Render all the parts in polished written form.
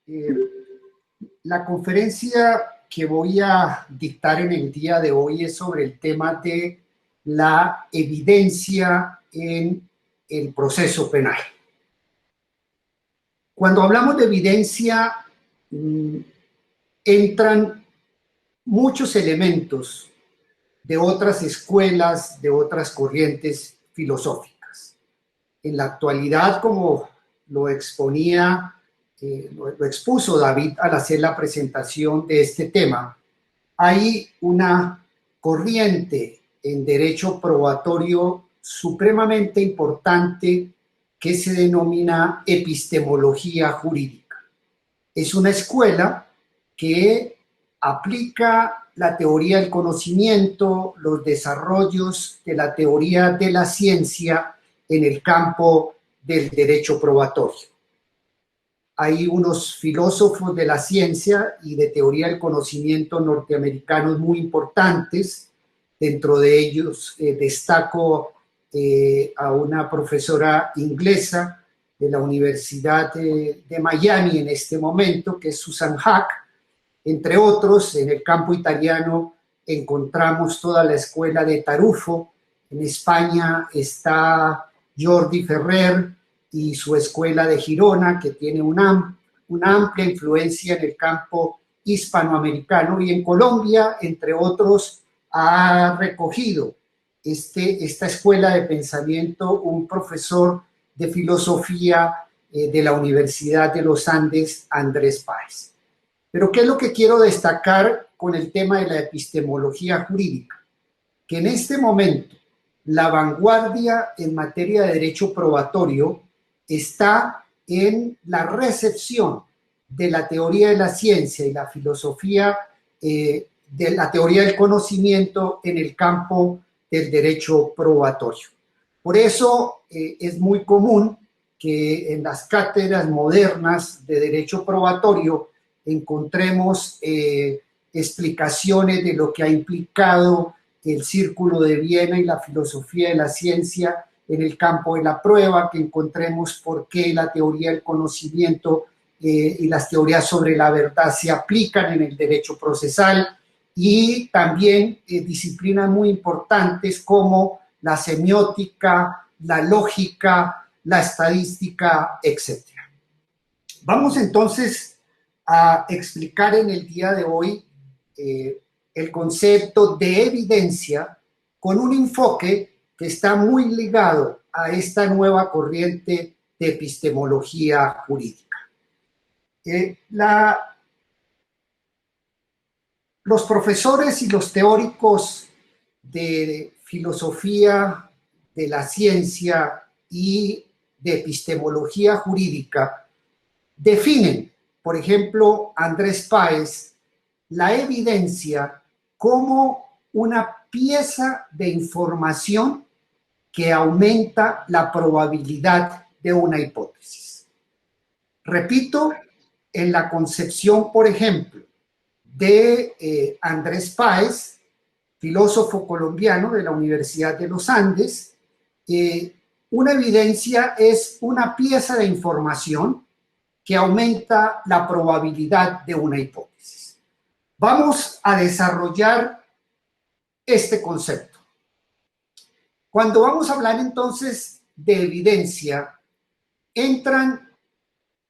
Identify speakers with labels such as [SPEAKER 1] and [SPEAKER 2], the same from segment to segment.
[SPEAKER 1] Eh, la conferencia que voy a dictar en el día de hoy es sobre el tema de la evidencia en el proceso penal. Cuando hablamos de evidencia, entran muchos elementos de otras escuelas, de otras corrientes filosóficas. En la actualidad, como lo exponía, lo expuso David al hacer la presentación de este tema, hay una corriente en derecho probatorio supremamente importante que se denomina epistemología jurídica. Es una escuela que aplica la teoría del conocimiento, los desarrollos de la teoría de la ciencia en el campo del derecho probatorio. Hay unos filósofos de la ciencia y de teoría del conocimiento norteamericanos muy importantes. Dentro de ellos destaco a una profesora inglesa de la Universidad de Miami en este momento, que es Susan Haack. Entre otros, en el campo italiano encontramos toda la escuela de Tarufo. En España está Jordi Ferrer y su escuela de Girona, que tiene una amplia influencia en el campo hispanoamericano. Y en Colombia, entre otros, ha recogido esta escuela de pensamiento un profesor de filosofía de la Universidad de los Andes, Andrés Páez. Pero ¿qué es lo que quiero destacar con el tema de la epistemología jurídica? Que en este momento la vanguardia en materia de derecho probatorio está en la recepción de la teoría de la ciencia y la filosofía de la teoría del conocimiento en el campo del derecho probatorio. Por eso es muy común que en las cátedras modernas de derecho probatorio encontremos explicaciones de lo que ha implicado el Círculo de Viena y la filosofía de la ciencia en el campo de la prueba, que encontremos por qué la teoría del conocimiento y las teorías sobre la verdad se aplican en el derecho procesal, y también disciplinas muy importantes como la semiótica, la lógica, la estadística, etc. Vamos entonces a explicar en el día de hoy el concepto de evidencia con un enfoque que está muy ligado a esta nueva corriente de epistemología jurídica. Los profesores y los teóricos de filosofía, de la ciencia y de epistemología jurídica definen, por ejemplo, Andrés Páez, la evidencia como una pieza de información que aumenta la probabilidad de una hipótesis. Repito, en la concepción, por ejemplo, de Andrés Páez, filósofo colombiano de la Universidad de los Andes, una evidencia es una pieza de información que aumenta la probabilidad de una hipótesis. Vamos a desarrollar este concepto. Cuando vamos a hablar entonces de evidencia, entran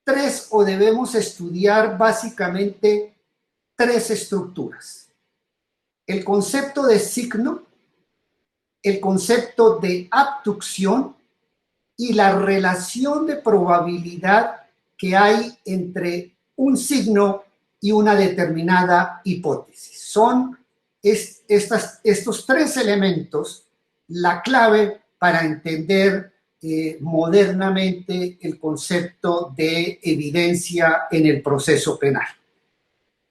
[SPEAKER 1] tres, o debemos estudiar básicamente tres estructuras: el concepto de signo, el concepto de abducción y la relación de probabilidad que hay entre un signo y una determinada hipótesis. Son estos tres elementos la clave para entender modernamente el concepto de evidencia en el proceso penal.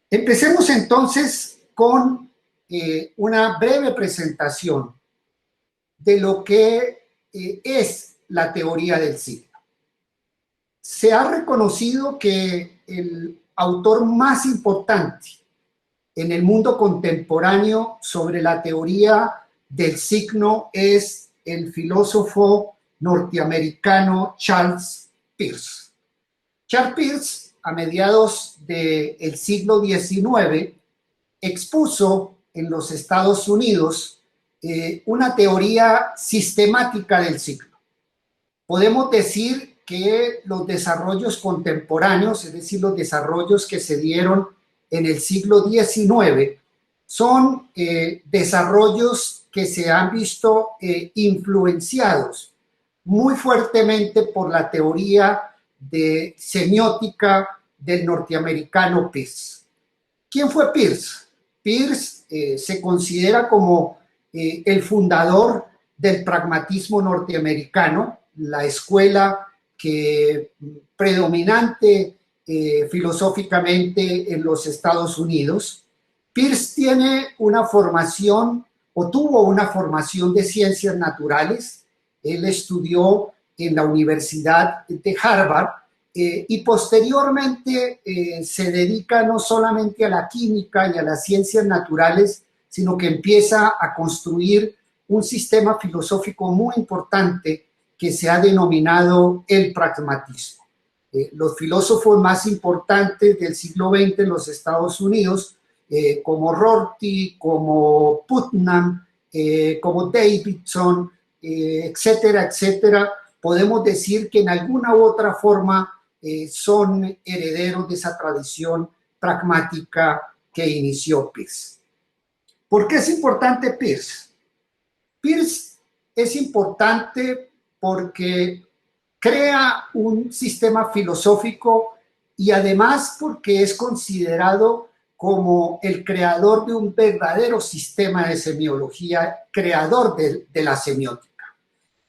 [SPEAKER 1] Empecemos entonces con una breve presentación de lo que es la teoría del signo. Se ha reconocido que el autor más importante en el mundo contemporáneo sobre la teoría del signo es el filósofo norteamericano Charles Peirce. Charles Peirce a mediados del siglo XIX, expuso en los Estados Unidos una teoría sistemática del ciclo. Podemos decir que los desarrollos contemporáneos, es decir, los desarrollos que se dieron en el siglo XIX, son desarrollos que se han visto influenciados muy fuertemente por la teoría de semiótica del norteamericano Peirce. ¿Quién fue Peirce? Peirce se considera como el fundador del pragmatismo norteamericano, la escuela que predominante filosóficamente en los Estados Unidos. Peirce tiene una formación o tuvo una formación de ciencias naturales. Él estudió en la Universidad de Harvard y posteriormente se dedica no solamente a la química y a las ciencias naturales, sino que empieza a construir un sistema filosófico muy importante que se ha denominado el pragmatismo. Los filósofos más importantes del siglo XX en los Estados Unidos, como Rorty, como Putnam, como Davidson, etcétera, etcétera, podemos decir que en alguna u otra forma son herederos de esa tradición pragmática que inició Peirce. ¿Por qué es importante Peirce? Peirce es importante porque crea un sistema filosófico y además porque es considerado como el creador de un verdadero sistema de semiología, creador de la semiótica.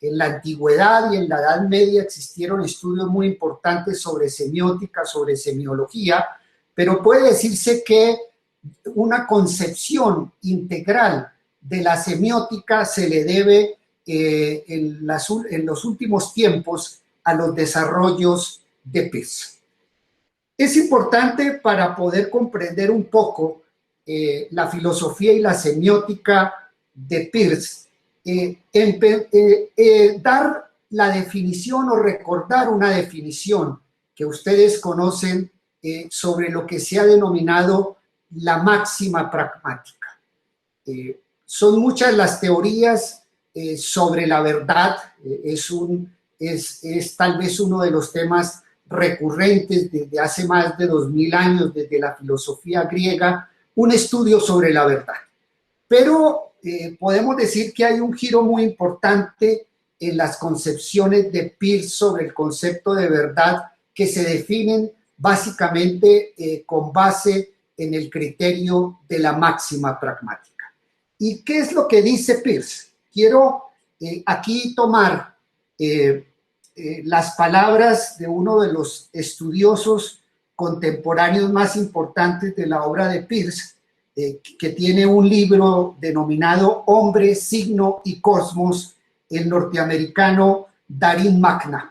[SPEAKER 1] En la antigüedad y en la Edad Media existieron estudios muy importantes sobre semiótica, sobre semiología, pero puede decirse que una concepción integral de la semiótica se le debe en los últimos tiempos a los desarrollos de Peirce. Es importante para poder comprender un poco la filosofía y la semiótica de Peirce, dar la definición o recordar una definición que ustedes conocen sobre lo que se ha denominado la máxima pragmática. Son muchas las teorías sobre la verdad, es tal vez uno de los temas recurrentes desde hace más de 2000 años, desde la filosofía griega, un estudio sobre la verdad. Pero podemos decir que hay un giro muy importante en las concepciones de Peirce sobre el concepto de verdad que se definen básicamente con base en el criterio de la máxima pragmática. ¿Y qué es lo que dice Peirce? Quiero aquí tomar las palabras de uno de los estudiosos contemporáneos más importantes de la obra de Peirce, que tiene un libro denominado Hombre, Signo y Cosmos, el norteamericano Darin McNabb.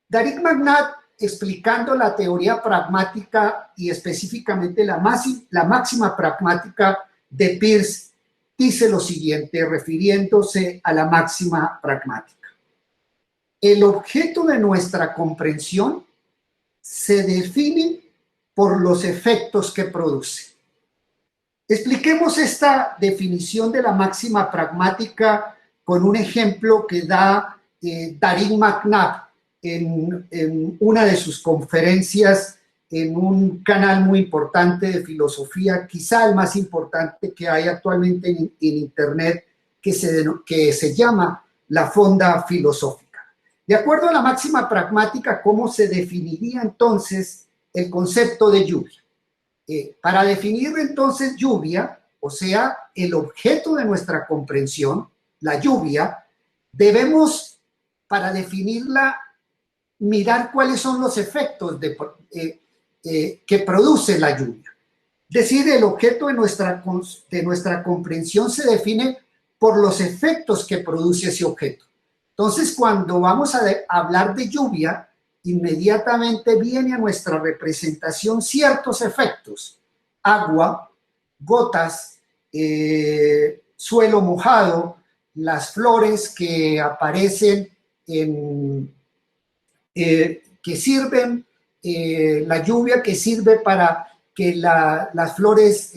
[SPEAKER 1] Darin McNabb, explicando la teoría pragmática y específicamente la máxima pragmática de Peirce, dice lo siguiente, refiriéndose a la máxima pragmática. El objeto de nuestra comprensión se define por los efectos que produce. Expliquemos esta definición de la máxima pragmática con un ejemplo que da Darin McNabb en una de sus conferencias en un canal muy importante de filosofía, quizá el más importante que hay actualmente en Internet, que se llama La Fonda Filosófica. De acuerdo a la máxima pragmática, ¿cómo se definiría entonces el concepto de lluvia? Para definir entonces lluvia, o sea, el objeto de nuestra comprensión, la lluvia, debemos, para definirla, mirar cuáles son los efectos que produce la lluvia. Es decir, el objeto de nuestra comprensión se define por los efectos que produce ese objeto. Entonces, cuando vamos a hablar de lluvia, inmediatamente viene a nuestra representación ciertos efectos: agua, gotas, suelo mojado, las flores que aparecen que sirven la lluvia que sirve para que las flores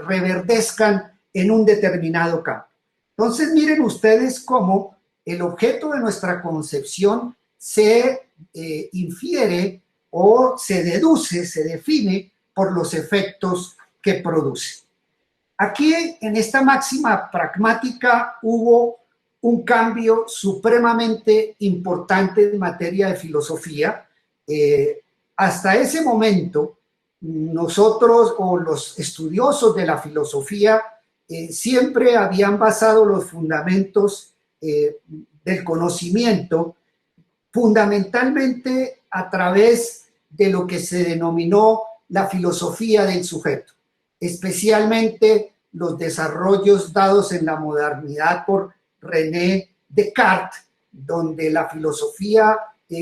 [SPEAKER 1] reverdezcan en un determinado campo. Entonces, miren ustedes cómo el objeto de nuestra concepción se infiere o se deduce, se define por los efectos que produce. Aquí, en esta máxima pragmática, hubo un cambio supremamente importante en materia de filosofía. Hasta ese momento, nosotros o los estudiosos de la filosofía siempre habían basado los fundamentos del conocimiento fundamentalmente a través de lo que se denominó la filosofía del sujeto, especialmente los desarrollos dados en la modernidad por René Descartes, donde la filosofía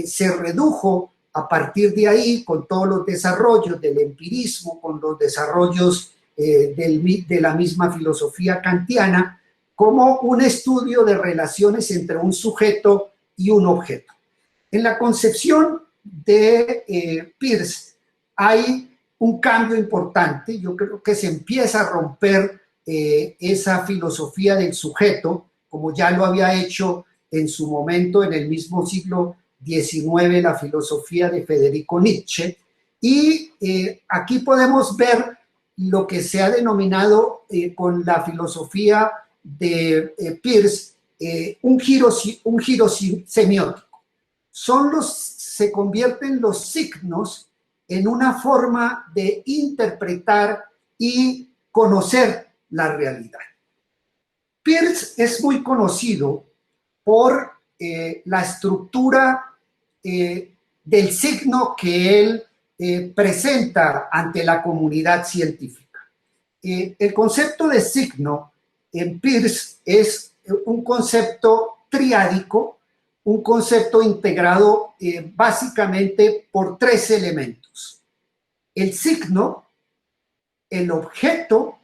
[SPEAKER 1] se redujo a partir de ahí con todos los desarrollos del empirismo, con los desarrollos de la misma filosofía kantiana, como un estudio de relaciones entre un sujeto y un objeto. En la concepción de Peirce hay un cambio importante. Yo creo que se empieza a romper esa filosofía del sujeto, como ya lo había hecho en su momento en el mismo siglo XIX la filosofía de Federico Nietzsche, y aquí podemos ver lo que se ha denominado con la filosofía de Peirce un giro semiótico. Se convierten los signos en una forma de interpretar y conocer la realidad. Peirce es muy conocido por la estructura del signo que él presenta ante la comunidad científica. El concepto de signo en Peirce es un concepto triádico, un concepto integrado básicamente por tres elementos: el signo, el objeto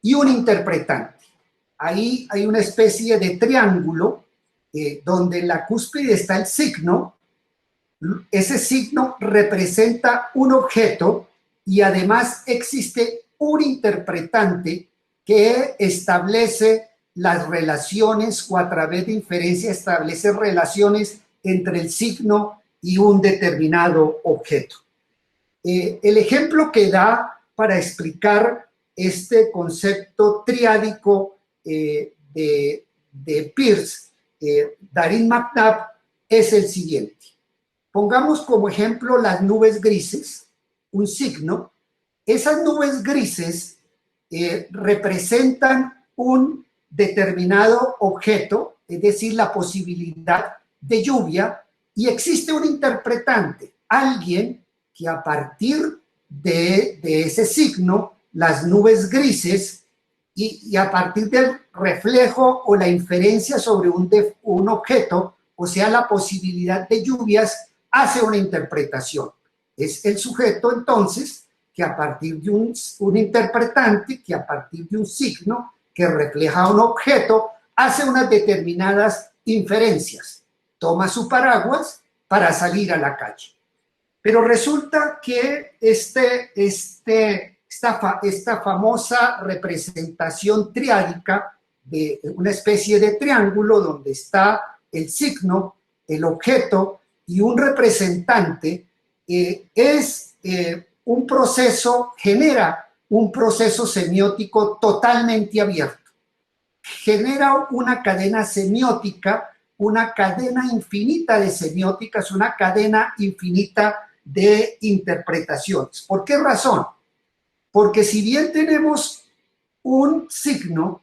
[SPEAKER 1] y un interpretante. Ahí hay una especie de triángulo donde en la cúspide está el signo. Ese signo representa un objeto y además existe un interpretante que establece las relaciones o a través de inferencia establece relaciones entre el signo y un determinado objeto. El ejemplo que da para explicar este concepto triádico de Peirce, Darin McNabb, es el siguiente. Pongamos como ejemplo las nubes grises, un signo. Esas nubes grises representan un determinado objeto, es decir, la posibilidad de lluvia, y existe un interpretante, alguien que a partir de ese signo, las nubes grises, y a partir del reflejo o la inferencia sobre un objeto, o sea, la posibilidad de lluvias, hace una interpretación. Es el sujeto, entonces, que a partir de un interpretante, que a partir de un signo que refleja un objeto, hace unas determinadas inferencias. Toma su paraguas para salir a la calle. Pero resulta que esta famosa representación triádica de una especie de triángulo donde está el signo, el objeto y un representante, genera un proceso semiótico totalmente abierto. Genera una cadena semiótica, una cadena infinita de semióticas, una cadena infinita de interpretaciones. ¿Por qué razón? Porque si bien tenemos un signo,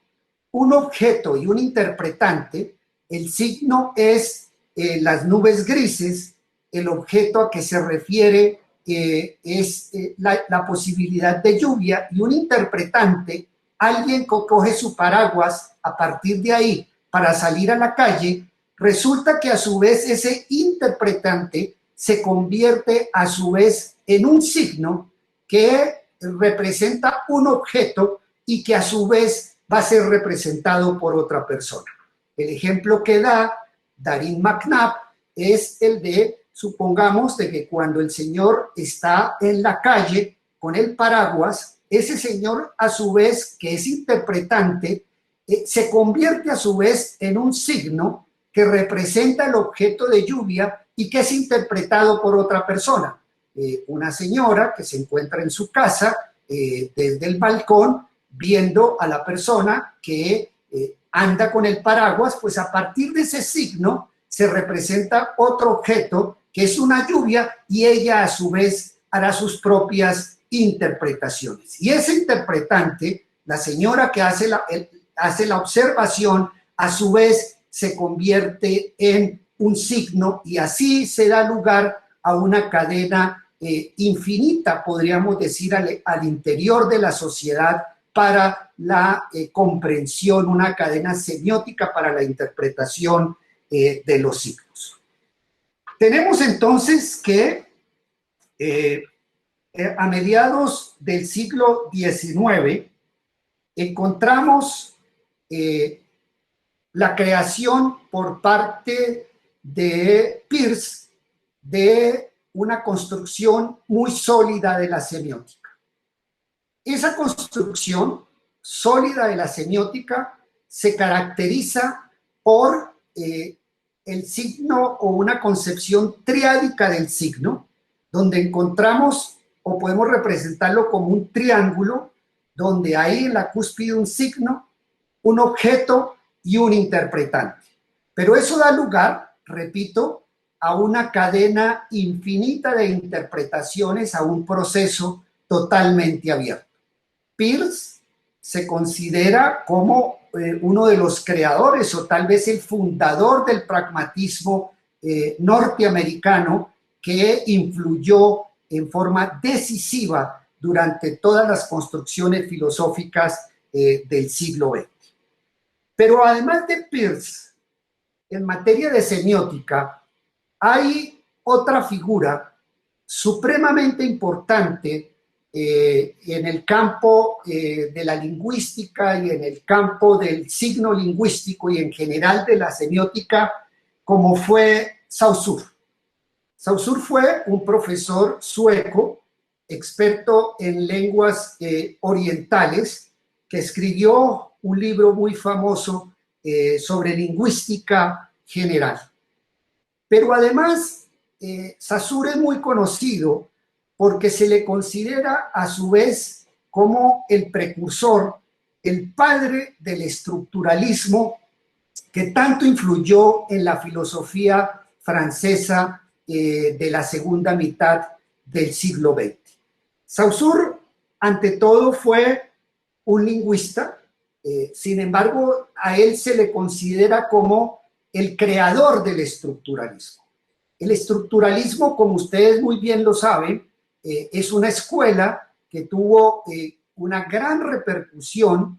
[SPEAKER 1] un objeto y un interpretante, el signo es las nubes grises, el objeto a que se refiere es la posibilidad de lluvia, y un interpretante, alguien que coge su paraguas a partir de ahí para salir a la calle. Resulta que a su vez ese interpretante se convierte a su vez en un signo que representa un objeto y que a su vez va a ser representado por otra persona. El ejemplo que da Darin McNabb es el de supongamos de que cuando el señor está en la calle con el paraguas, ese señor a su vez, que es interpretante, se convierte a su vez en un signo que representa el objeto de lluvia y que es interpretado por otra persona. Una señora que se encuentra en su casa desde el balcón viendo a la persona que anda con el paraguas, pues a partir de ese signo se representa otro objeto que es una lluvia y ella a su vez hará sus propias interpretaciones. Y ese interpretante, la señora que hace la observación, a su vez se convierte en un signo y así se da lugar a una cadena infinita, podríamos decir, al interior de la sociedad para la comprensión, una cadena semiótica para la interpretación de los signos. Tenemos entonces que a mediados del siglo XIX encontramos la creación por parte de Peirce de una construcción muy sólida de la semiótica. Esa construcción sólida de la semiótica se caracteriza por el signo o una concepción triádica del signo, donde encontramos o podemos representarlo como un triángulo, donde hay en la cúspide un signo, un objeto y un interpretante. Pero eso da lugar, repito, a una cadena infinita de interpretaciones, a un proceso totalmente abierto. Peirce se considera como uno de los creadores o tal vez el fundador del pragmatismo norteamericano que influyó en forma decisiva durante todas las construcciones filosóficas del siglo XX. Pero además de Peirce, en materia de semiótica, hay otra figura supremamente importante en el campo de la lingüística y en el campo del signo lingüístico y en general de la semiótica, como fue Saussure. Saussure fue un profesor sueco, experto en lenguas orientales, que escribió un libro muy famoso sobre lingüística general. Pero además, Saussure es muy conocido porque se le considera a su vez como el precursor, el padre del estructuralismo que tanto influyó en la filosofía francesa de la segunda mitad del siglo XX. Saussure, ante todo, fue un lingüista, sin embargo, a él se le considera como el creador del estructuralismo. El estructuralismo, como ustedes muy bien lo saben, es una escuela que tuvo una gran repercusión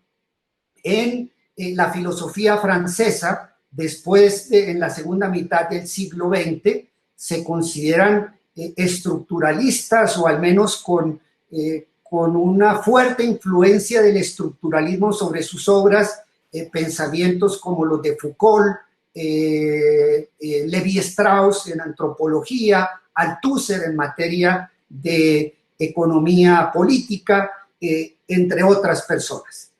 [SPEAKER 1] en la filosofía francesa después en la segunda mitad del siglo XX. Se consideran estructuralistas o al menos con una fuerte influencia del estructuralismo sobre sus obras, pensamientos como los de Foucault, Lévi-Strauss en antropología, Althusser en materia de economía política, entre otras personas.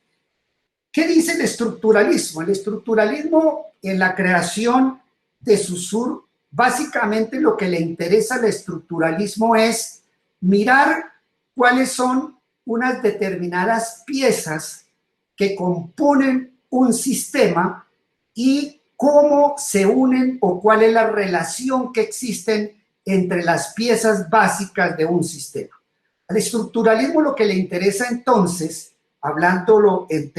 [SPEAKER 1] ¿Qué dice el estructuralismo? El estructuralismo en la creación de Saussure, básicamente lo que le interesa al estructuralismo es mirar cuáles son unas determinadas piezas que componen un sistema y cómo se unen o cuál es la relación que existen entre las piezas básicas de un sistema. Al estructuralismo lo que le interesa entonces, hablándolo en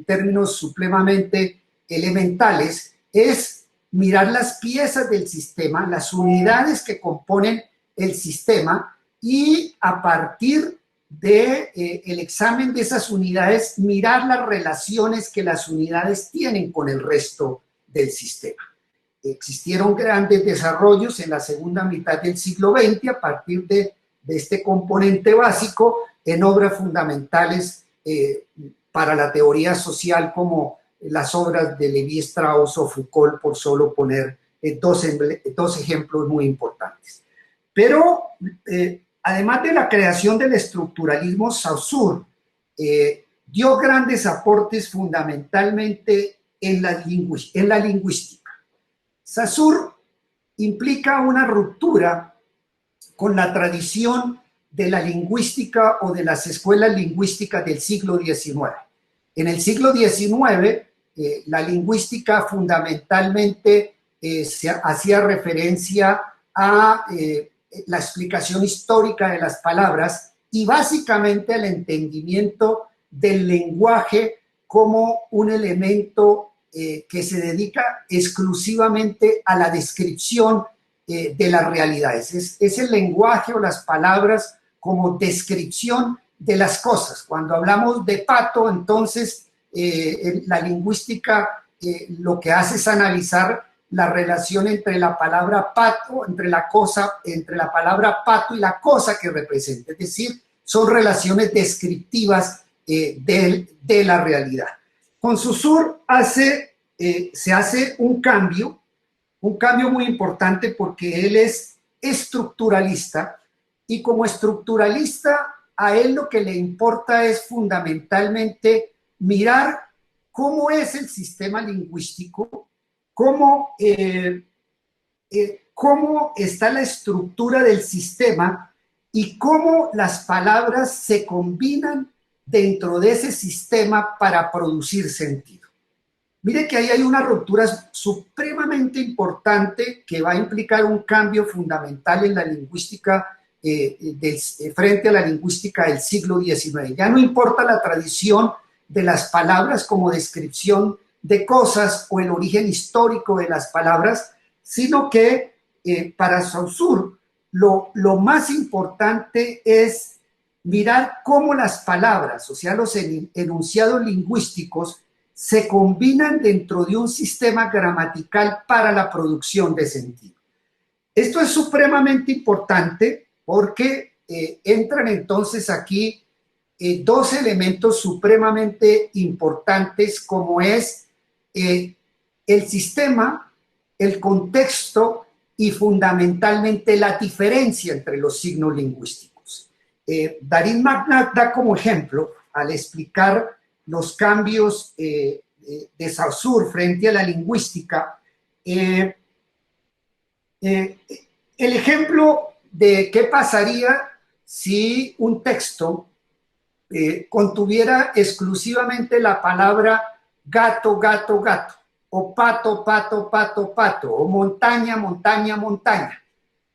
[SPEAKER 1] términos supremamente elementales, es mirar las piezas del sistema, las unidades que componen el sistema y a partir del examen de esas unidades, mirar las relaciones que las unidades tienen con el resto del sistema. Existieron grandes desarrollos en la segunda mitad del siglo XX a partir de este componente básico en obras fundamentales para la teoría social como las obras de Lévi-Strauss o Foucault, por solo poner dos ejemplos muy importantes. Pero además de la creación del estructuralismo, Saussure dio grandes aportes fundamentalmente en la lingüística. Saussure implica una ruptura con la tradición de la lingüística o de las escuelas lingüísticas del siglo XIX. En el siglo XIX, la lingüística fundamentalmente se hacía referencia a la explicación histórica de las palabras y básicamente al entendimiento del lenguaje como un elemento que se dedica exclusivamente a la descripción de las realidades. Es el lenguaje o las palabras como descripción de las cosas. Cuando hablamos de pato, entonces la lingüística lo que hace es analizar la relación entre la palabra pato, entre la palabra pato y la cosa que representa. Es decir, son relaciones descriptivas de la realidad. Con Saussure se hace un cambio muy importante porque él es estructuralista y como estructuralista a él lo que le importa es fundamentalmente mirar cómo es el sistema lingüístico, cómo está la estructura del sistema y cómo las palabras se combinan dentro de ese sistema para producir sentido. Mire que ahí hay una ruptura supremamente importante que va a implicar un cambio fundamental en la lingüística frente a la lingüística del siglo XIX. Ya no importa la tradición de las palabras como descripción de cosas o el origen histórico de las palabras, sino que para Saussure lo más importante es mirar cómo las palabras, o sea, los enunciados lingüísticos, se combinan dentro de un sistema gramatical para la producción de sentido. Esto es supremamente importante porque entran entonces aquí dos elementos supremamente importantes como es el sistema, el contexto y fundamentalmente la diferencia entre los signos lingüísticos. Darín McNabb da como ejemplo, al explicar los cambios de Saussure frente a la lingüística, el ejemplo de qué pasaría si un texto contuviera exclusivamente la palabra gato, gato, gato, o pato, pato, pato, pato, o montaña, montaña, montaña.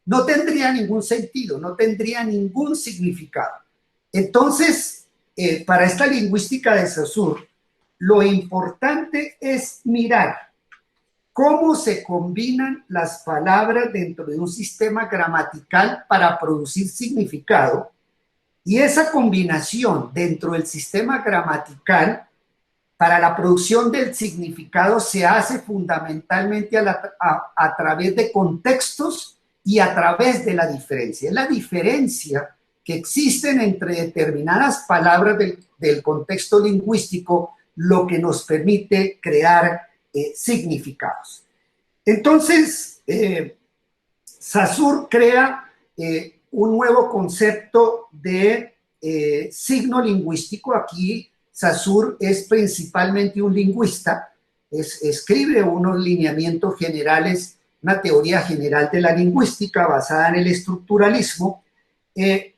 [SPEAKER 1] No tendría ningún sentido, no tendría ningún significado. Entonces, para esta lingüística de Saussure, lo importante es mirar cómo se combinan las palabras dentro de un sistema gramatical para producir significado, y esa combinación dentro del sistema gramatical para la producción del significado se hace fundamentalmente a través de contextos y a través de la diferencia. Es la diferencia que existen entre determinadas palabras del contexto lingüístico lo que nos permite crear significados. Entonces, Saussure crea un nuevo concepto de signo lingüístico. Aquí Saussure es principalmente un lingüista, escribe unos lineamientos generales, una teoría general de la lingüística basada en el estructuralismo,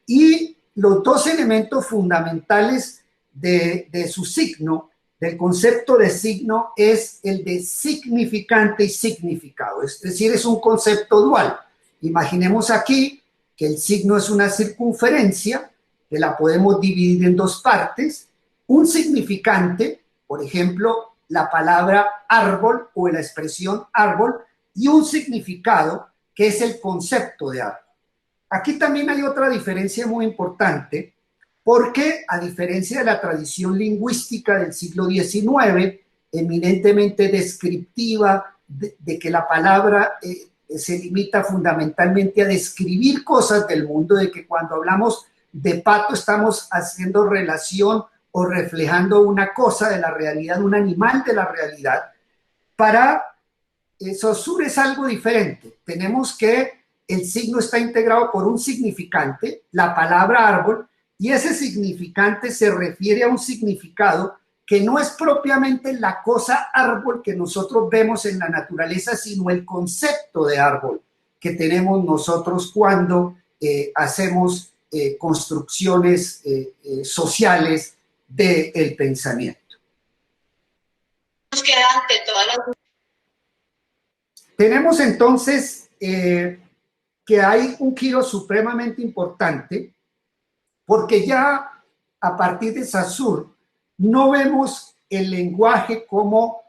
[SPEAKER 1] y los dos elementos fundamentales de su signo, del concepto de signo, es el de significante y significado, es decir, es un concepto dual. Imaginemos aquí que el signo es una circunferencia, que la podemos dividir en dos partes, un significante, por ejemplo, la palabra árbol o la expresión árbol, y un significado, que es el concepto de árbol. Aquí también hay otra diferencia muy importante, porque a diferencia de la tradición lingüística del siglo XIX, eminentemente descriptiva, de que la palabra se limita fundamentalmente a describir cosas del mundo, de que cuando hablamos de pato estamos haciendo relación o reflejando una cosa de la realidad, un animal de la realidad. Para Saussure es algo diferente. Tenemos que el signo está integrado por un significante, la palabra árbol, y ese significante se refiere a un significado que no es propiamente la cosa árbol que nosotros vemos en la naturaleza, sino el concepto de árbol que tenemos nosotros cuando hacemos construcciones sociales del pensamiento.
[SPEAKER 2] Nos queda ante todas las...
[SPEAKER 1] Tenemos entonces que hay un giro supremamente importante, porque ya a partir de Saussure no vemos el lenguaje como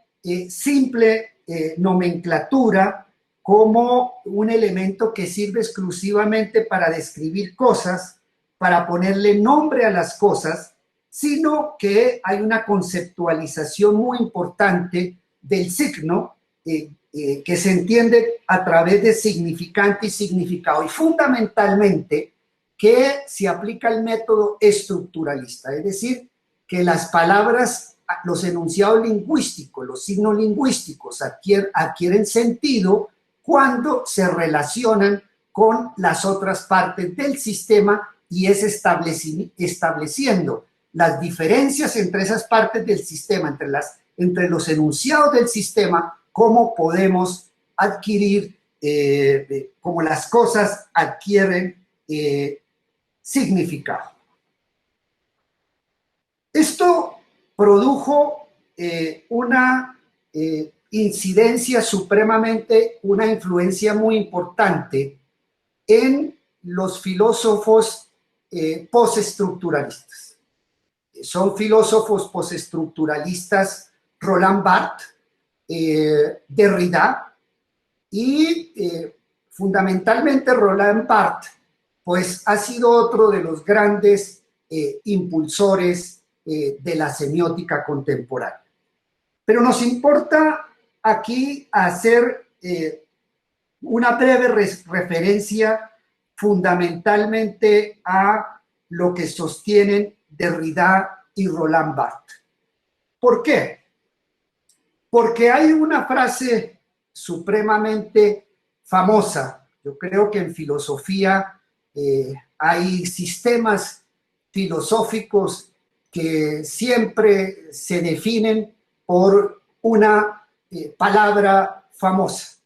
[SPEAKER 1] simple nomenclatura, como un elemento que sirve exclusivamente para describir cosas, para ponerle nombre a las cosas, sino que hay una conceptualización muy importante del signo que se entiende a través de significante y significado, y fundamentalmente que se aplica el método estructuralista, es decir, que las palabras, los enunciados lingüísticos, los signos lingüísticos adquieren sentido cuando se relacionan con las otras partes del sistema y es estableciendo las diferencias entre esas partes del sistema, entre los enunciados del sistema, cómo podemos adquirir, cómo las cosas adquieren significado. Esto produjo una incidencia supremamente, una influencia muy importante en los filósofos postestructuralistas. Son filósofos postestructuralistas Roland Barthes, Derrida y fundamentalmente Roland Barthes, pues ha sido otro de los grandes impulsores de la semiótica contemporánea. Pero nos importa aquí hacer una breve referencia fundamentalmente a lo que sostienen Derrida y Roland Barthes. ¿Por qué? Porque hay una frase supremamente famosa. Yo creo que en filosofía hay sistemas filosóficos que siempre se definen por una palabra famosa.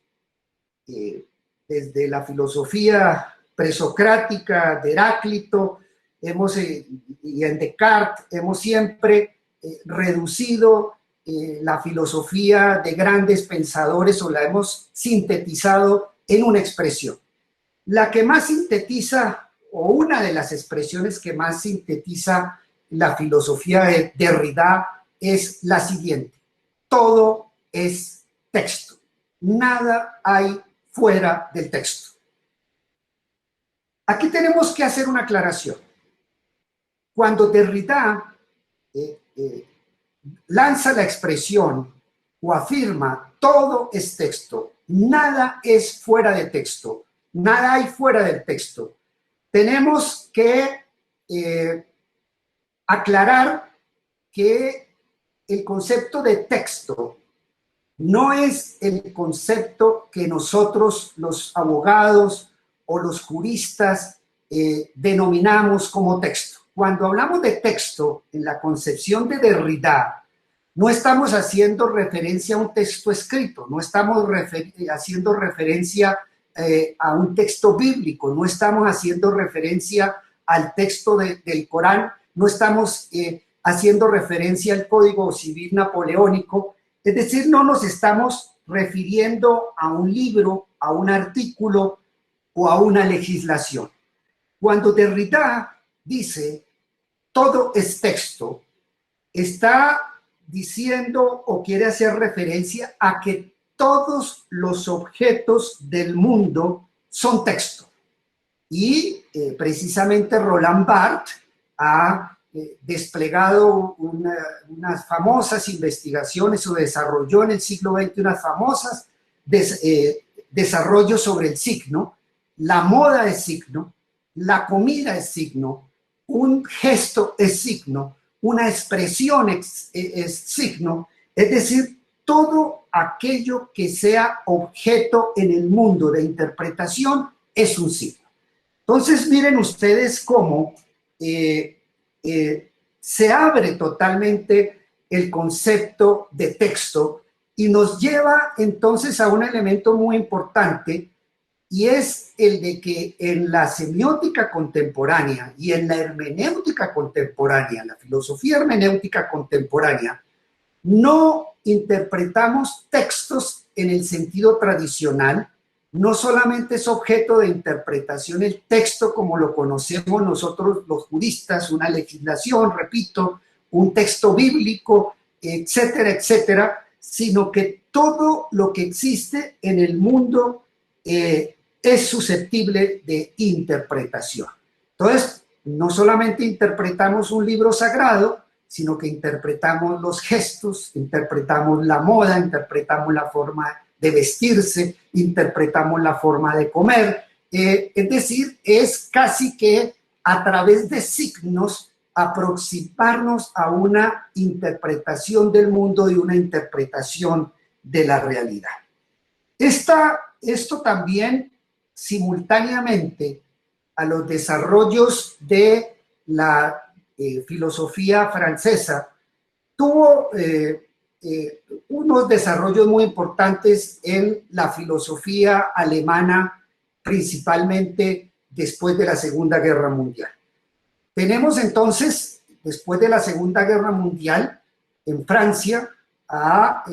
[SPEAKER 1] Desde la filosofía presocrática de Heráclito y en Descartes hemos siempre reducido la filosofía de grandes pensadores o la hemos sintetizado en una expresión. La que más sintetiza, o una de las expresiones que más sintetiza la filosofía de Derrida es la siguiente: todo es texto, nada hay fuera del texto. Aquí tenemos que hacer una aclaración. Cuando Derrida lanza la expresión o afirma todo es texto, nada es fuera de texto, nada hay fuera del texto, tenemos que aclarar que el concepto de texto no es el concepto que nosotros los abogados o los juristas denominamos como texto. Cuando hablamos de texto, en la concepción de Derrida, no estamos haciendo referencia a un texto escrito, no estamos haciendo referencia a un texto bíblico, no estamos haciendo referencia al texto del Corán, no estamos haciendo referencia al Código Civil Napoleónico, es decir, no nos estamos refiriendo a un libro, a un artículo o a una legislación. Cuando Derrida dice todo es texto, está diciendo o quiere hacer referencia a que todos los objetos del mundo son texto. Y precisamente Roland Barthes ha desplegado unas famosas investigaciones o desarrolló en el siglo XX unas famosas desarrollos sobre el signo. La moda es signo, la comida es signo, un gesto es signo, una expresión es signo, es decir, todo aquello que sea objeto en el mundo de interpretación es un signo. Entonces, miren ustedes cómo se abre totalmente el concepto de texto y nos lleva entonces a un elemento muy importante, y es el de que en la semiótica contemporánea y en la hermenéutica contemporánea, la filosofía hermenéutica contemporánea, no interpretamos textos en el sentido tradicional. No solamente es objeto de interpretación el texto como lo conocemos nosotros los juristas, una legislación, repito, un texto bíblico, etcétera, etcétera, sino que todo lo que existe en el mundo es susceptible de interpretación. Entonces, no solamente interpretamos un libro sagrado, sino que interpretamos los gestos, interpretamos la moda, interpretamos la forma de vestirse, interpretamos la forma de comer. Es decir, es casi que a través de signos aproximarnos a una interpretación del mundo y una interpretación de la realidad. Esto también simultáneamente a los desarrollos de la filosofía francesa, tuvo unos desarrollos muy importantes en la filosofía alemana, principalmente después de la Segunda Guerra Mundial. Tenemos entonces, después de la Segunda Guerra Mundial, en Francia, a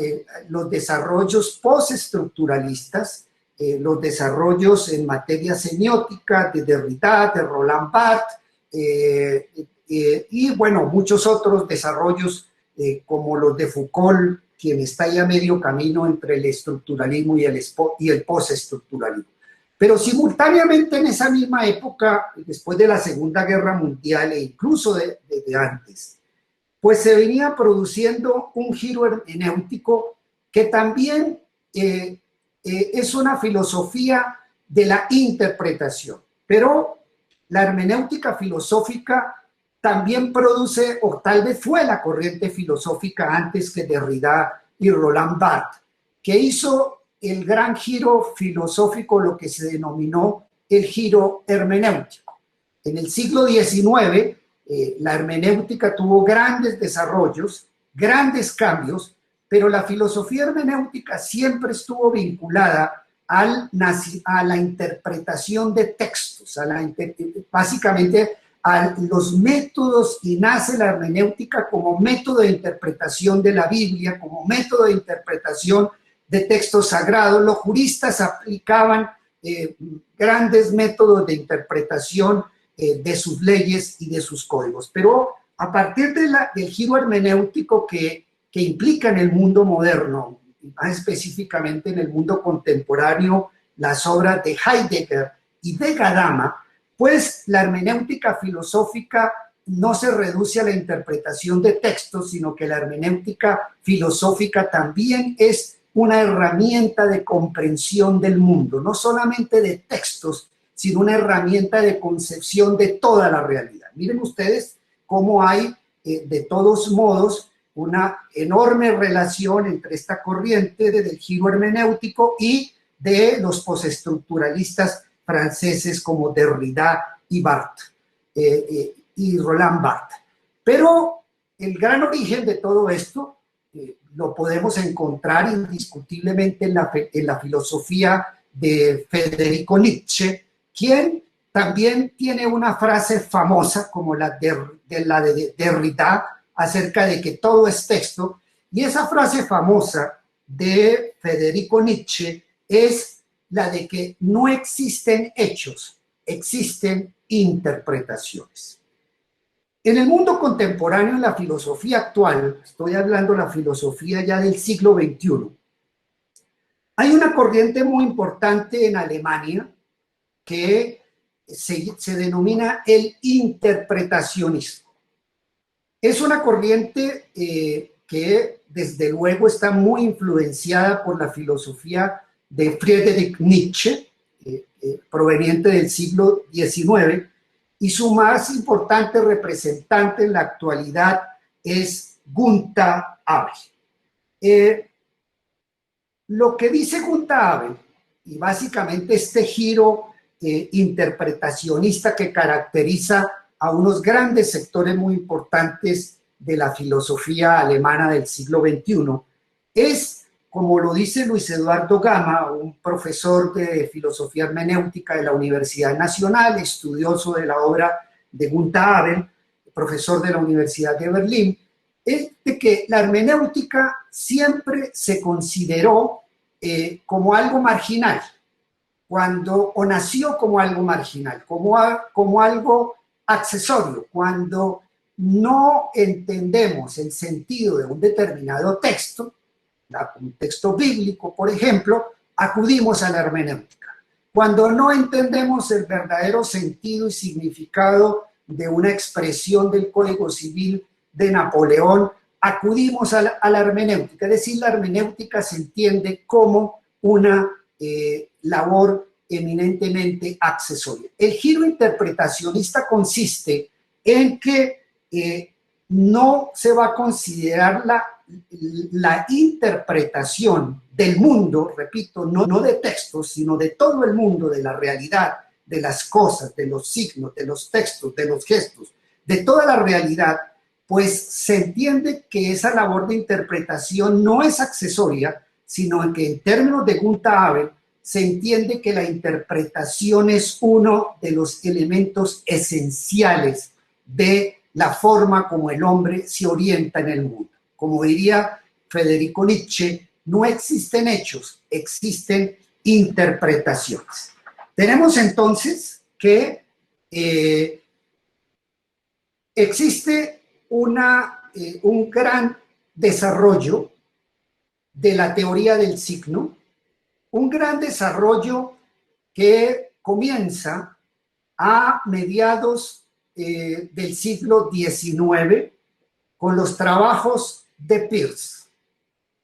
[SPEAKER 1] los desarrollos postestructuralistas, los desarrollos en materia semiótica de Derrida, de Roland Barthes, y bueno, muchos otros desarrollos como los de Foucault, quien está ya a medio camino entre el estructuralismo y el postestructuralismo. Pero simultáneamente en esa misma época, después de la Segunda Guerra Mundial e incluso desde antes, pues se venía produciendo un giro hermenéutico que también es una filosofía de la interpretación. Pero la hermenéutica filosófica también produce, o tal vez fue la corriente filosófica antes que Derrida y Roland Barthes, que hizo el gran giro filosófico, lo que se denominó el giro hermenéutico. En el siglo XIX, la hermenéutica tuvo grandes desarrollos, grandes cambios, pero la filosofía hermenéutica siempre estuvo vinculada a la interpretación de textos, básicamente a los métodos, y nace la hermenéutica como método de interpretación de la Biblia, como método de interpretación de textos sagrados. Los juristas aplicaban grandes métodos de interpretación de sus leyes y de sus códigos. Pero a partir del giro hermenéutico que implica en el mundo moderno, más específicamente en el mundo contemporáneo, las obras de Heidegger y de Gadama, pues la hermenéutica filosófica no se reduce a la interpretación de textos, sino que la hermenéutica filosófica también es una herramienta de comprensión del mundo, no solamente de textos, sino una herramienta de concepción de toda la realidad. Miren ustedes cómo hay, de todos modos, una enorme relación entre esta corriente del giro hermenéutico y de los postestructuralistas franceses como Derrida y Barthes, y Roland Barthes. Pero el gran origen de todo esto lo podemos encontrar indiscutiblemente en la filosofía de Federico Nietzsche, quien también tiene una frase famosa como la de Derrida acerca de que todo es texto, y esa frase famosa de Federico Nietzsche es la de que no existen hechos, existen interpretaciones. En el mundo contemporáneo, en la filosofía actual, estoy hablando de la filosofía ya del siglo XXI, hay una corriente muy importante en Alemania que se denomina el interpretacionismo. Es una corriente que desde luego está muy influenciada por la filosofía de Friedrich Nietzsche, proveniente del siglo XIX, y su más importante representante en la actualidad es Günter Habermas. Lo que dice Gunther Abel, y básicamente este giro interpretacionista que caracteriza a unos grandes sectores muy importantes de la filosofía alemana del siglo XXI, es, como lo dice Luis Eduardo Gama, un profesor de filosofía hermenéutica de la Universidad Nacional, estudioso de la obra de Gunther Abel, profesor de la Universidad de Berlín, es de que la hermenéutica siempre se consideró como algo marginal, o nació como algo marginal, como algo accesorio, cuando no entendemos el sentido de un determinado texto, un texto bíblico, por ejemplo, acudimos a la hermenéutica. Cuando no entendemos el verdadero sentido y significado de una expresión del Código Civil de Napoleón, acudimos a la hermenéutica. Es decir, la hermenéutica se entiende como una labor eminentemente accesoria. El giro interpretacionista consiste en que no se va a considerar la interpretación del mundo, repito, no de textos, sino de todo el mundo, de la realidad, de las cosas, de los signos, de los textos, de los gestos, de toda la realidad, pues se entiende que esa labor de interpretación no es accesoria, sino que en términos de Gunther Abel se entiende que la interpretación es uno de los elementos esenciales de la forma como el hombre se orienta en el mundo. Como diría Federico Nietzsche, no existen hechos, existen interpretaciones. Tenemos entonces que existe un gran desarrollo de la teoría del signo, un gran desarrollo que comienza a mediados del siglo XIX con los trabajos de Peirce.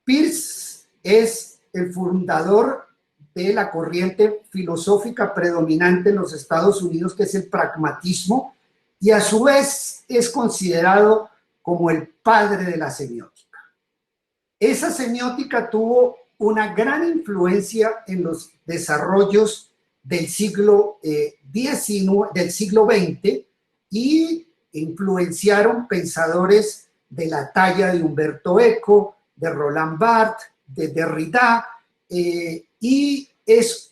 [SPEAKER 1] Peirce es el fundador de la corriente filosófica predominante en los Estados Unidos, que es el pragmatismo, y a su vez es considerado como el padre de la semiótica. Esa semiótica tuvo una gran influencia en los desarrollos del siglo del siglo XX y influenciaron pensadores de la talla de Humberto Eco, de Roland Barthes, de Derrida, y es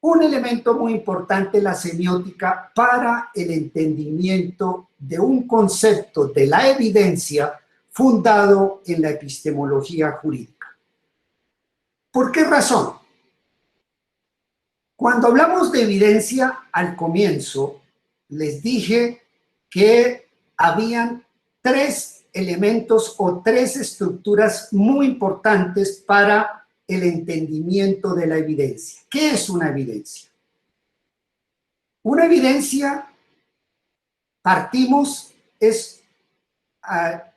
[SPEAKER 1] un elemento muy importante la semiótica para el entendimiento de un concepto de la evidencia fundado en la epistemología jurídica. ¿Por qué razón? Cuando hablamos de evidencia al comienzo, les dije que habían tres elementos o tres estructuras muy importantes para el entendimiento de la evidencia. ¿Qué es una evidencia? Una evidencia, partimos, es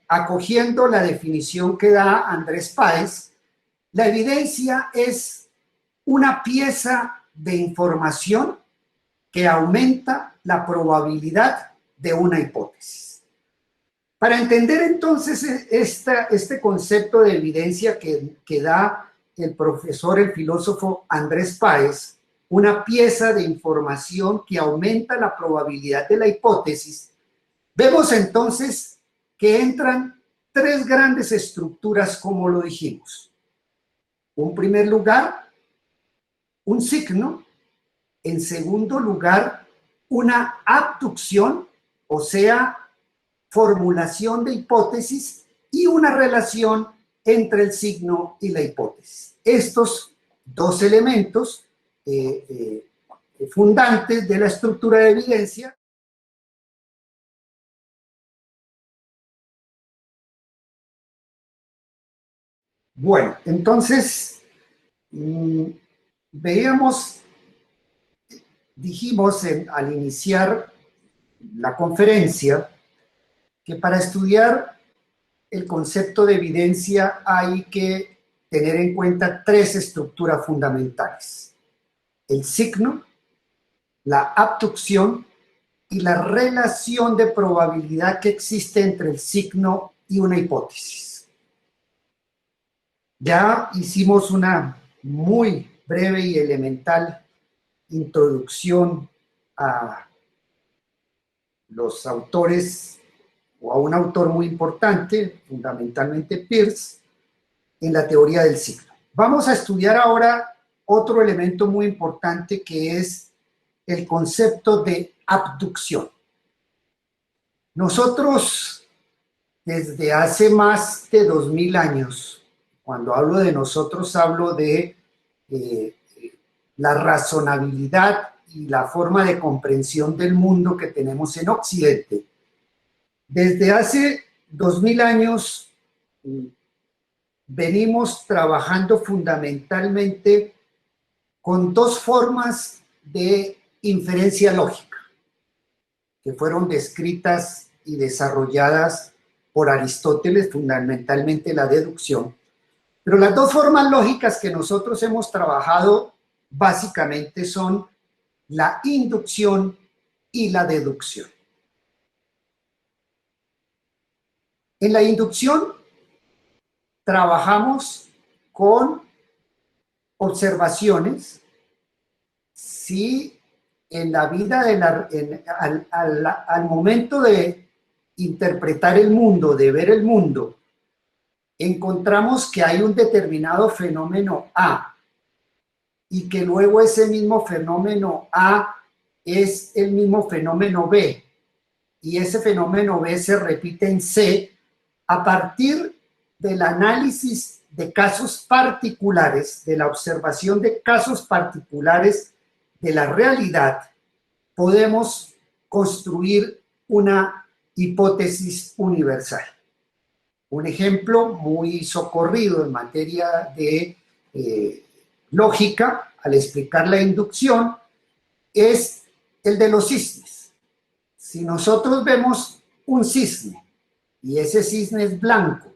[SPEAKER 1] acogiendo la definición que da Andrés Páez. La evidencia es una pieza de información que aumenta la probabilidad de una hipótesis. Para entender entonces este concepto de evidencia que da el profesor, el filósofo Andrés Páez, una pieza de información que aumenta la probabilidad de la hipótesis, vemos entonces que entran tres grandes estructuras, como lo dijimos. En primer lugar, un signo. En segundo lugar, una abducción, o sea, formulación de hipótesis y una relación entre el signo y la hipótesis. Estos dos elementos fundantes de la estructura de evidencia Bueno, entonces, dijimos al iniciar la conferencia que para estudiar el concepto de evidencia hay que tener en cuenta tres estructuras fundamentales: el signo, la abducción y la relación de probabilidad que existe entre el signo y una hipótesis. Ya hicimos una muy breve y elemental introducción a los autores o a un autor muy importante, fundamentalmente Peirce, en la teoría del signo. Vamos a estudiar ahora otro elemento muy importante que es el concepto de abducción. Nosotros, desde hace más de 2000 años, cuando hablo de nosotros, hablo de la razonabilidad y la forma de comprensión del mundo que tenemos en Occidente. Desde hace 2000 años venimos trabajando fundamentalmente con dos formas de inferencia lógica que fueron descritas y desarrolladas por Aristóteles, fundamentalmente la deducción. Pero las dos formas lógicas que nosotros hemos trabajado básicamente son la inducción y la deducción. En la inducción trabajamos con observaciones. Si en la vida al momento de interpretar el mundo, de ver el mundo, encontramos que hay un determinado fenómeno A y que luego ese mismo fenómeno A es el mismo fenómeno B y ese fenómeno B se repite en C, a partir del análisis de casos particulares, de la observación de casos particulares de la realidad, podemos construir una hipótesis universal. Un ejemplo muy socorrido en materia de lógica, al explicar la inducción, es el de los cisnes. Si nosotros vemos un cisne y ese cisne es blanco,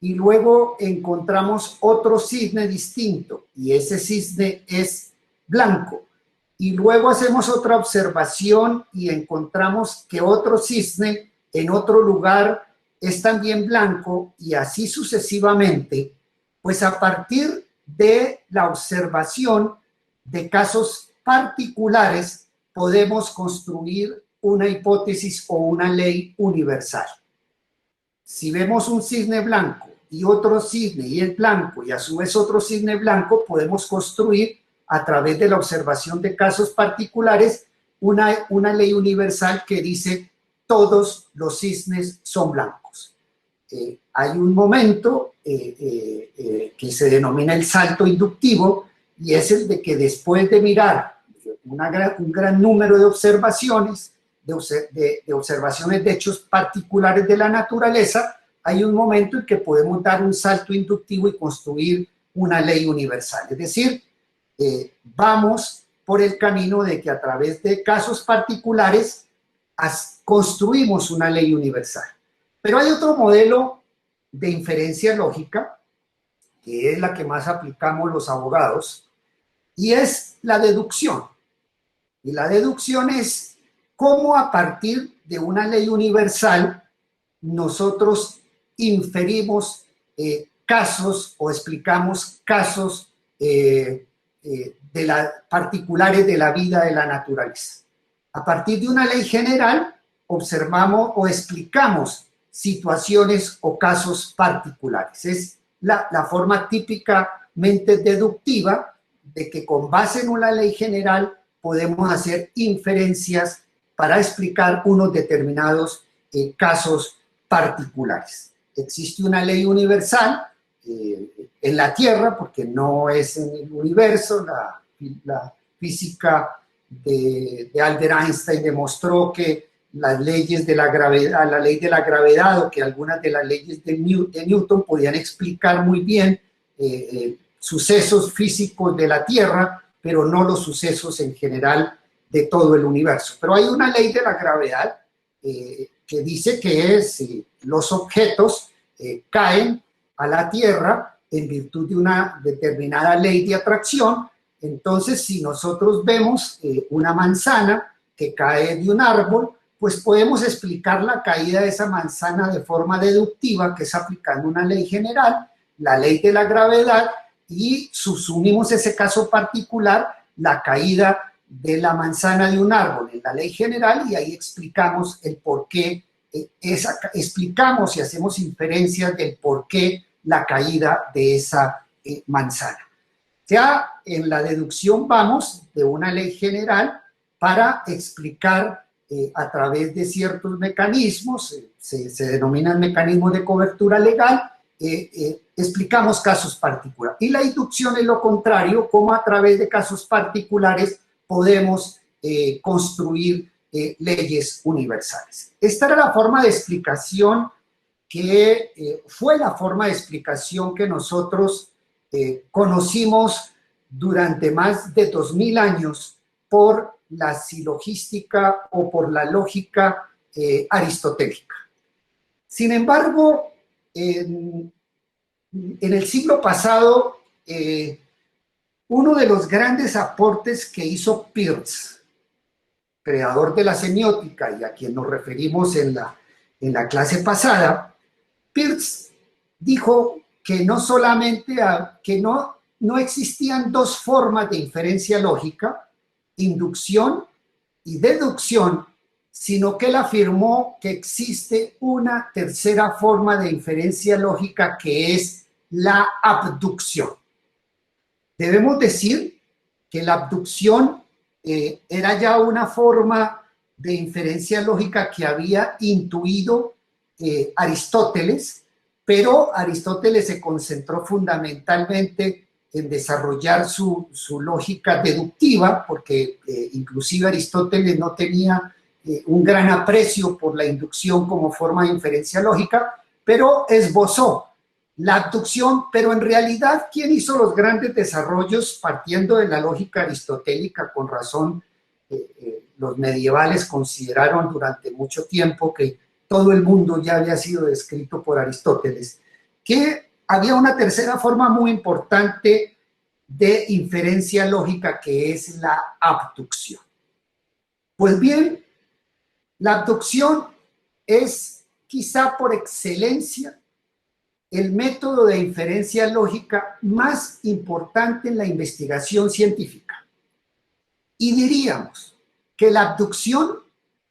[SPEAKER 1] y luego encontramos otro cisne distinto y ese cisne es blanco, y luego hacemos otra observación y encontramos que otro cisne en otro lugar es también blanco y así sucesivamente, pues a partir de la observación de casos particulares podemos construir una hipótesis o una ley universal. Si vemos un cisne blanco y otro cisne y es blanco y a su vez otro cisne blanco, podemos construir a través de la observación de casos particulares una ley universal que dice todos los cisnes son blancos. Hay un momento que se denomina el salto inductivo y es el de que después de mirar un gran número de observaciones, de observaciones de hechos particulares de la naturaleza, hay un momento en que podemos dar un salto inductivo y construir una ley universal. Es decir, vamos por el camino de que a través de casos particulares construimos una ley universal. Pero hay otro modelo de inferencia lógica, que es la que más aplicamos los abogados, y es la deducción. Y la deducción es cómo a partir de una ley universal nosotros inferimos casos o explicamos casos particulares de la vida de la naturaleza. A partir de una ley general observamos o explicamos situaciones o casos particulares. Es la forma típicamente deductiva de que con base en una ley general podemos hacer inferencias para explicar unos determinados casos particulares. Existe una ley universal en la Tierra, porque no es en el universo. La física de Albert Einstein demostró que las leyes de la gravedad, la ley de la gravedad o que algunas de las leyes de Newton podían explicar muy bien sucesos físicos de la Tierra, pero no los sucesos en general de todo el universo. Pero hay una ley de la gravedad que dice que si los objetos caen a la Tierra en virtud de una determinada ley de atracción, entonces si nosotros vemos una manzana que cae de un árbol, pues podemos explicar la caída de esa manzana de forma deductiva, que es aplicando una ley general, la ley de la gravedad, y subsumimos ese caso particular, la caída de la manzana de un árbol en la ley general, y ahí explicamos el por qué, explicamos y hacemos inferencias del por qué la caída de esa manzana. Ya en la deducción vamos de una ley general para explicar a través de ciertos mecanismos, se denominan mecanismos de cobertura legal, explicamos casos particulares. Y la inducción es lo contrario, como a través de casos particulares podemos construir leyes universales. Esta era la forma de explicación que fue la forma de explicación que nosotros conocimos durante más de 2000 años por la silogística o por la lógica aristotélica. Sin embargo, en el siglo pasado, uno de los grandes aportes que hizo Peirce, creador de la semiótica y a quien nos referimos en la clase pasada, Peirce dijo que no solamente que no existían dos formas de inferencia lógica, inducción y deducción, sino que él afirmó que existe una tercera forma de inferencia lógica que es la abducción. Debemos decir que la abducción era ya una forma de inferencia lógica que había intuido Aristóteles, pero Aristóteles se concentró fundamentalmente en desarrollar su lógica deductiva, porque inclusive Aristóteles no tenía un gran aprecio por la inducción como forma de inferencia lógica, pero esbozó la abducción. Pero en realidad, ¿quién hizo los grandes desarrollos partiendo de la lógica aristotélica? Con razón, los medievales consideraron durante mucho tiempo que todo el mundo ya había sido descrito por Aristóteles, que había una tercera forma muy importante de inferencia lógica, que es la abducción. Pues bien, la abducción es quizá por excelencia el método de inferencia lógica más importante en la investigación científica. Y diríamos que la abducción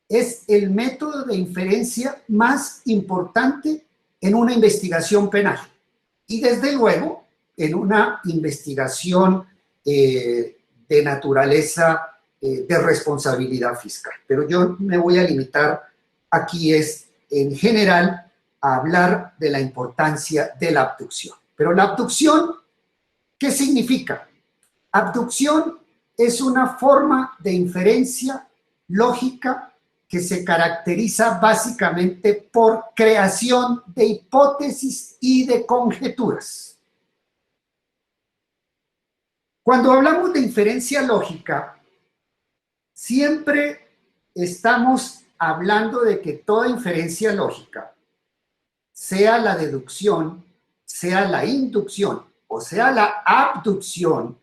[SPEAKER 1] es el método de inferencia más importante en una investigación penal y desde luego en una investigación de naturaleza de responsabilidad fiscal. Pero yo me voy a limitar aquí en general a hablar de la importancia de la abducción. Pero la abducción, ¿qué significa? Abducción es una forma de inferencia lógica que se caracteriza básicamente por creación de hipótesis y de conjeturas. Cuando hablamos de inferencia lógica, siempre estamos hablando de que toda inferencia lógica, sea la deducción, sea la inducción o sea la abducción,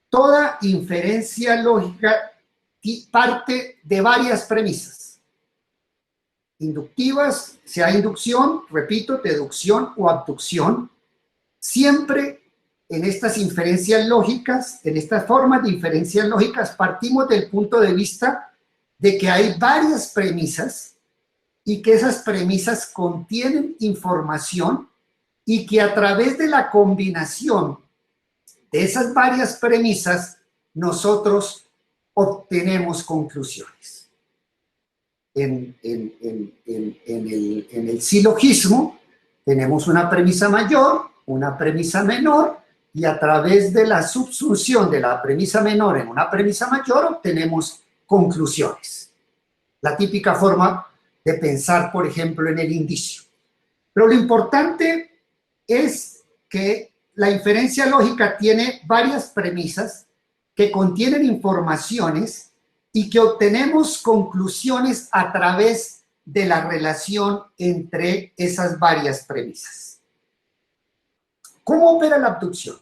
[SPEAKER 1] toda inferencia lógica parte de varias premisas inductivas, sea inducción, repito, deducción o abducción. Siempre en estas inferencias lógicas, en estas formas de inferencias lógicas, partimos del punto de vista de que hay varias premisas y que esas premisas contienen información y que a través de la combinación de esas varias premisas nosotros obtenemos conclusiones. En el silogismo tenemos una premisa mayor, una premisa menor, y a través de la subsunción de la premisa menor en una premisa mayor obtenemos conclusiones. La típica forma de pensar, por ejemplo, en el indicio. Pero lo importante es que la inferencia lógica tiene varias premisas que contienen informaciones y que obtenemos conclusiones a través de la relación entre esas varias premisas. ¿Cómo opera la abducción?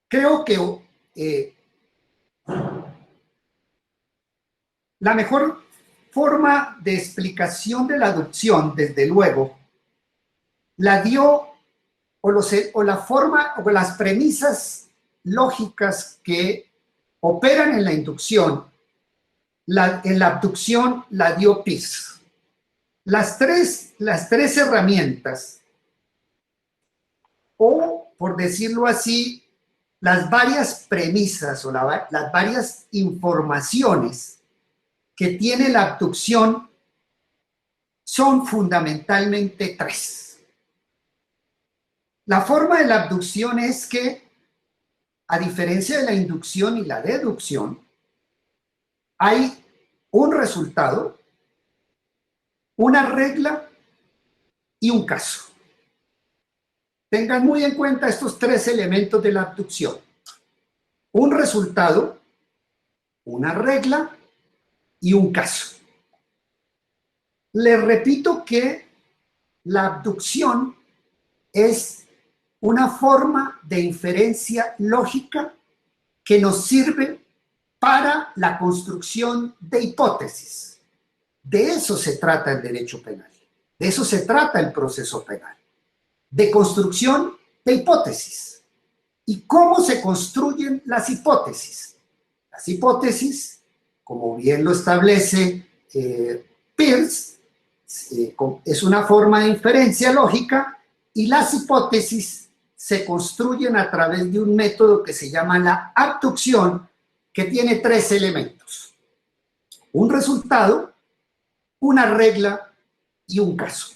[SPEAKER 1] Creo que la mejor forma de explicación de la abducción, desde luego, la dio o la forma o las premisas lógicas que operan en la inducción, en la abducción la dio Peirce. Las tres herramientas, o por decirlo así, las varias premisas o las varias informaciones que tiene la abducción son fundamentalmente tres. La forma de la abducción es que, a diferencia de la inducción y la deducción, hay un resultado, una regla y un caso. Tengan muy en cuenta estos tres elementos de la abducción: un resultado, una regla y un caso. Les repito que la abducción es una forma de inferencia lógica que nos sirve para la construcción de hipótesis. De eso se trata el derecho penal, de eso se trata el proceso penal, de construcción de hipótesis. ¿Y cómo se construyen las hipótesis? Las hipótesis, como bien lo establece Peirce, es una forma de inferencia lógica, y las hipótesis se construyen a través de un método que se llama la abducción, que tiene tres elementos: un resultado, una regla y un caso.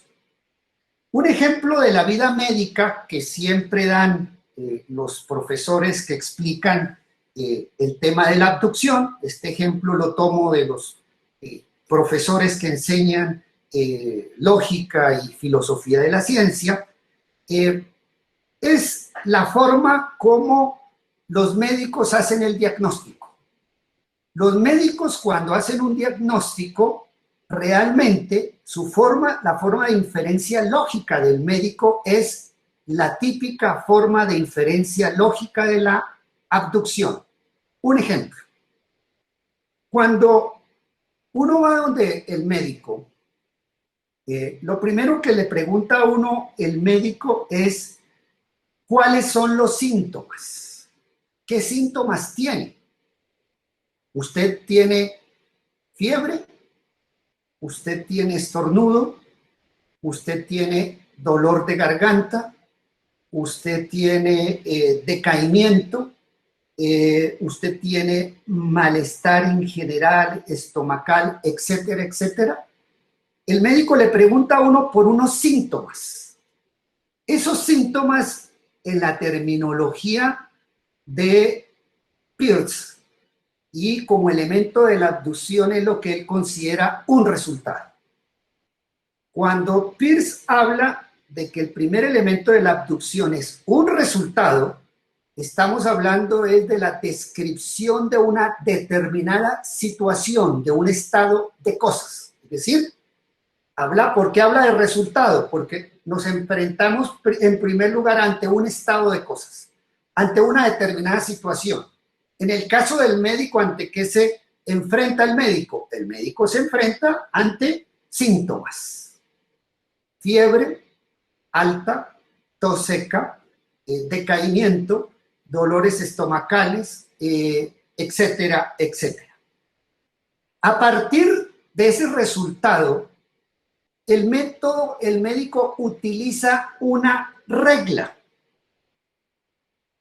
[SPEAKER 1] Un ejemplo de la vida médica que siempre dan los profesores que explican el tema de la abducción, este ejemplo lo tomo de los profesores que enseñan lógica y filosofía de la ciencia, es la forma como los médicos hacen el diagnóstico. Los médicos, cuando hacen un diagnóstico, realmente la forma de inferencia lógica del médico es la típica forma de inferencia lógica de la abducción. Un ejemplo: cuando uno va donde el médico, lo primero que le pregunta a uno el médico es ¿cuáles son los síntomas? ¿Qué síntomas tiene? ¿Usted tiene fiebre? ¿Usted tiene estornudo? ¿Usted tiene dolor de garganta? ¿Usted tiene decaimiento? ¿Usted tiene malestar en general, estomacal, etcétera, etcétera? El médico le pregunta a uno por unos síntomas. Esos síntomas, en la terminología de Peirce y como elemento de la abducción, es lo que él considera un resultado. Cuando Peirce habla de que el primer elemento de la abducción es un resultado, estamos hablando de la descripción de una determinada situación, de un estado de cosas. Es decir, ¿por qué habla de resultado? Porque nos enfrentamos en primer lugar ante un estado de cosas, ante una determinada situación. En el caso del médico, ¿ante qué se enfrenta el médico? El médico se enfrenta ante síntomas: fiebre alta, tos seca, decaimiento, dolores estomacales, etcétera, etcétera. A partir de ese resultado, el médico utiliza una regla.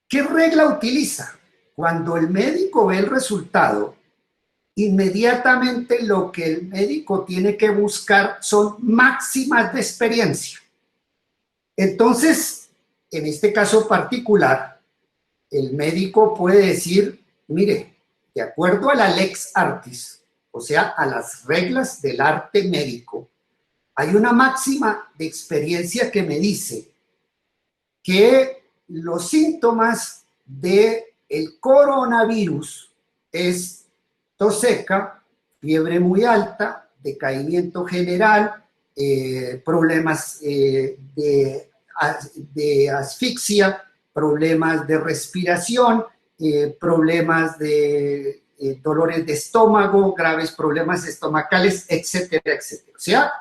[SPEAKER 1] ¿Qué regla utiliza? Cuando el médico ve el resultado, inmediatamente lo que el médico tiene que buscar son máximas de experiencia. Entonces, en este caso particular, el médico puede decir: mire, de acuerdo a la lex artis, o sea, a las reglas del arte médico, hay una máxima de experiencia que me dice que los síntomas del coronavirus es tos seca, fiebre muy alta, decaimiento general, problemas de asfixia, problemas de respiración, problemas de dolores de estómago, graves problemas estomacales, etcétera, etcétera. O sea,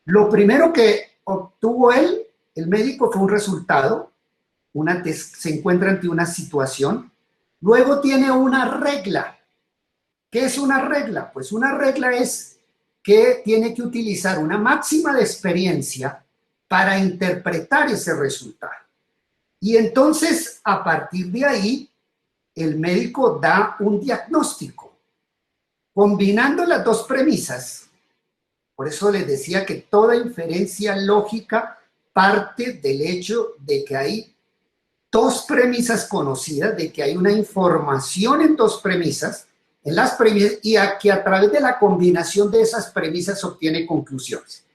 [SPEAKER 1] lo primero que obtuvo el médico, fue un resultado, se encuentra ante una situación, luego tiene una regla. ¿Qué es una regla? Pues una regla es que tiene que utilizar una máxima de experiencia para interpretar ese resultado. Y entonces, a partir de ahí, el médico da un diagnóstico, combinando las dos premisas. Por eso les decía que toda inferencia lógica parte del hecho de que hay dos premisas conocidas, de que hay una información en dos premisas, y que a través de la combinación de esas premisas obtiene conclusiones.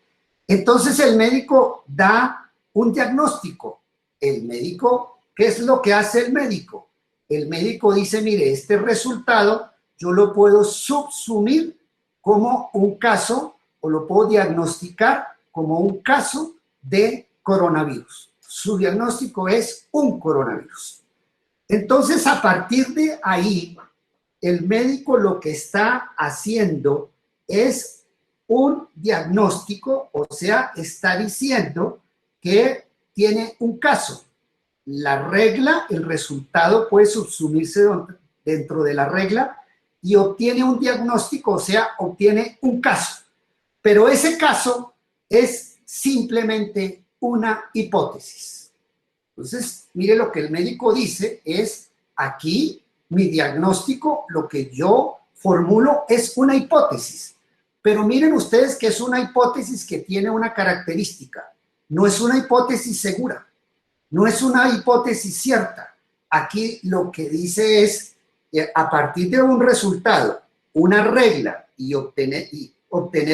[SPEAKER 1] Entonces el médico da un diagnóstico. El médico, ¿qué es lo que hace el médico? El médico dice, mire, este resultado yo lo puedo subsumir como un caso o lo puedo diagnosticar como un caso de coronavirus. Su diagnóstico es un coronavirus. Entonces, a partir de ahí, el médico lo que está haciendo es un diagnóstico, o sea, está diciendo que tiene un caso. La regla, el resultado puede subsumirse dentro de la regla y obtiene un diagnóstico, o sea, obtiene un caso. Pero ese caso es simplemente una hipótesis. Entonces, mire lo que el médico dice es, aquí mi diagnóstico, lo que yo formulo es una hipótesis. Pero miren ustedes que es una hipótesis que tiene una característica. No es una hipótesis segura, no es una hipótesis cierta. Aquí lo que dice es, a partir de un resultado, una regla y obtener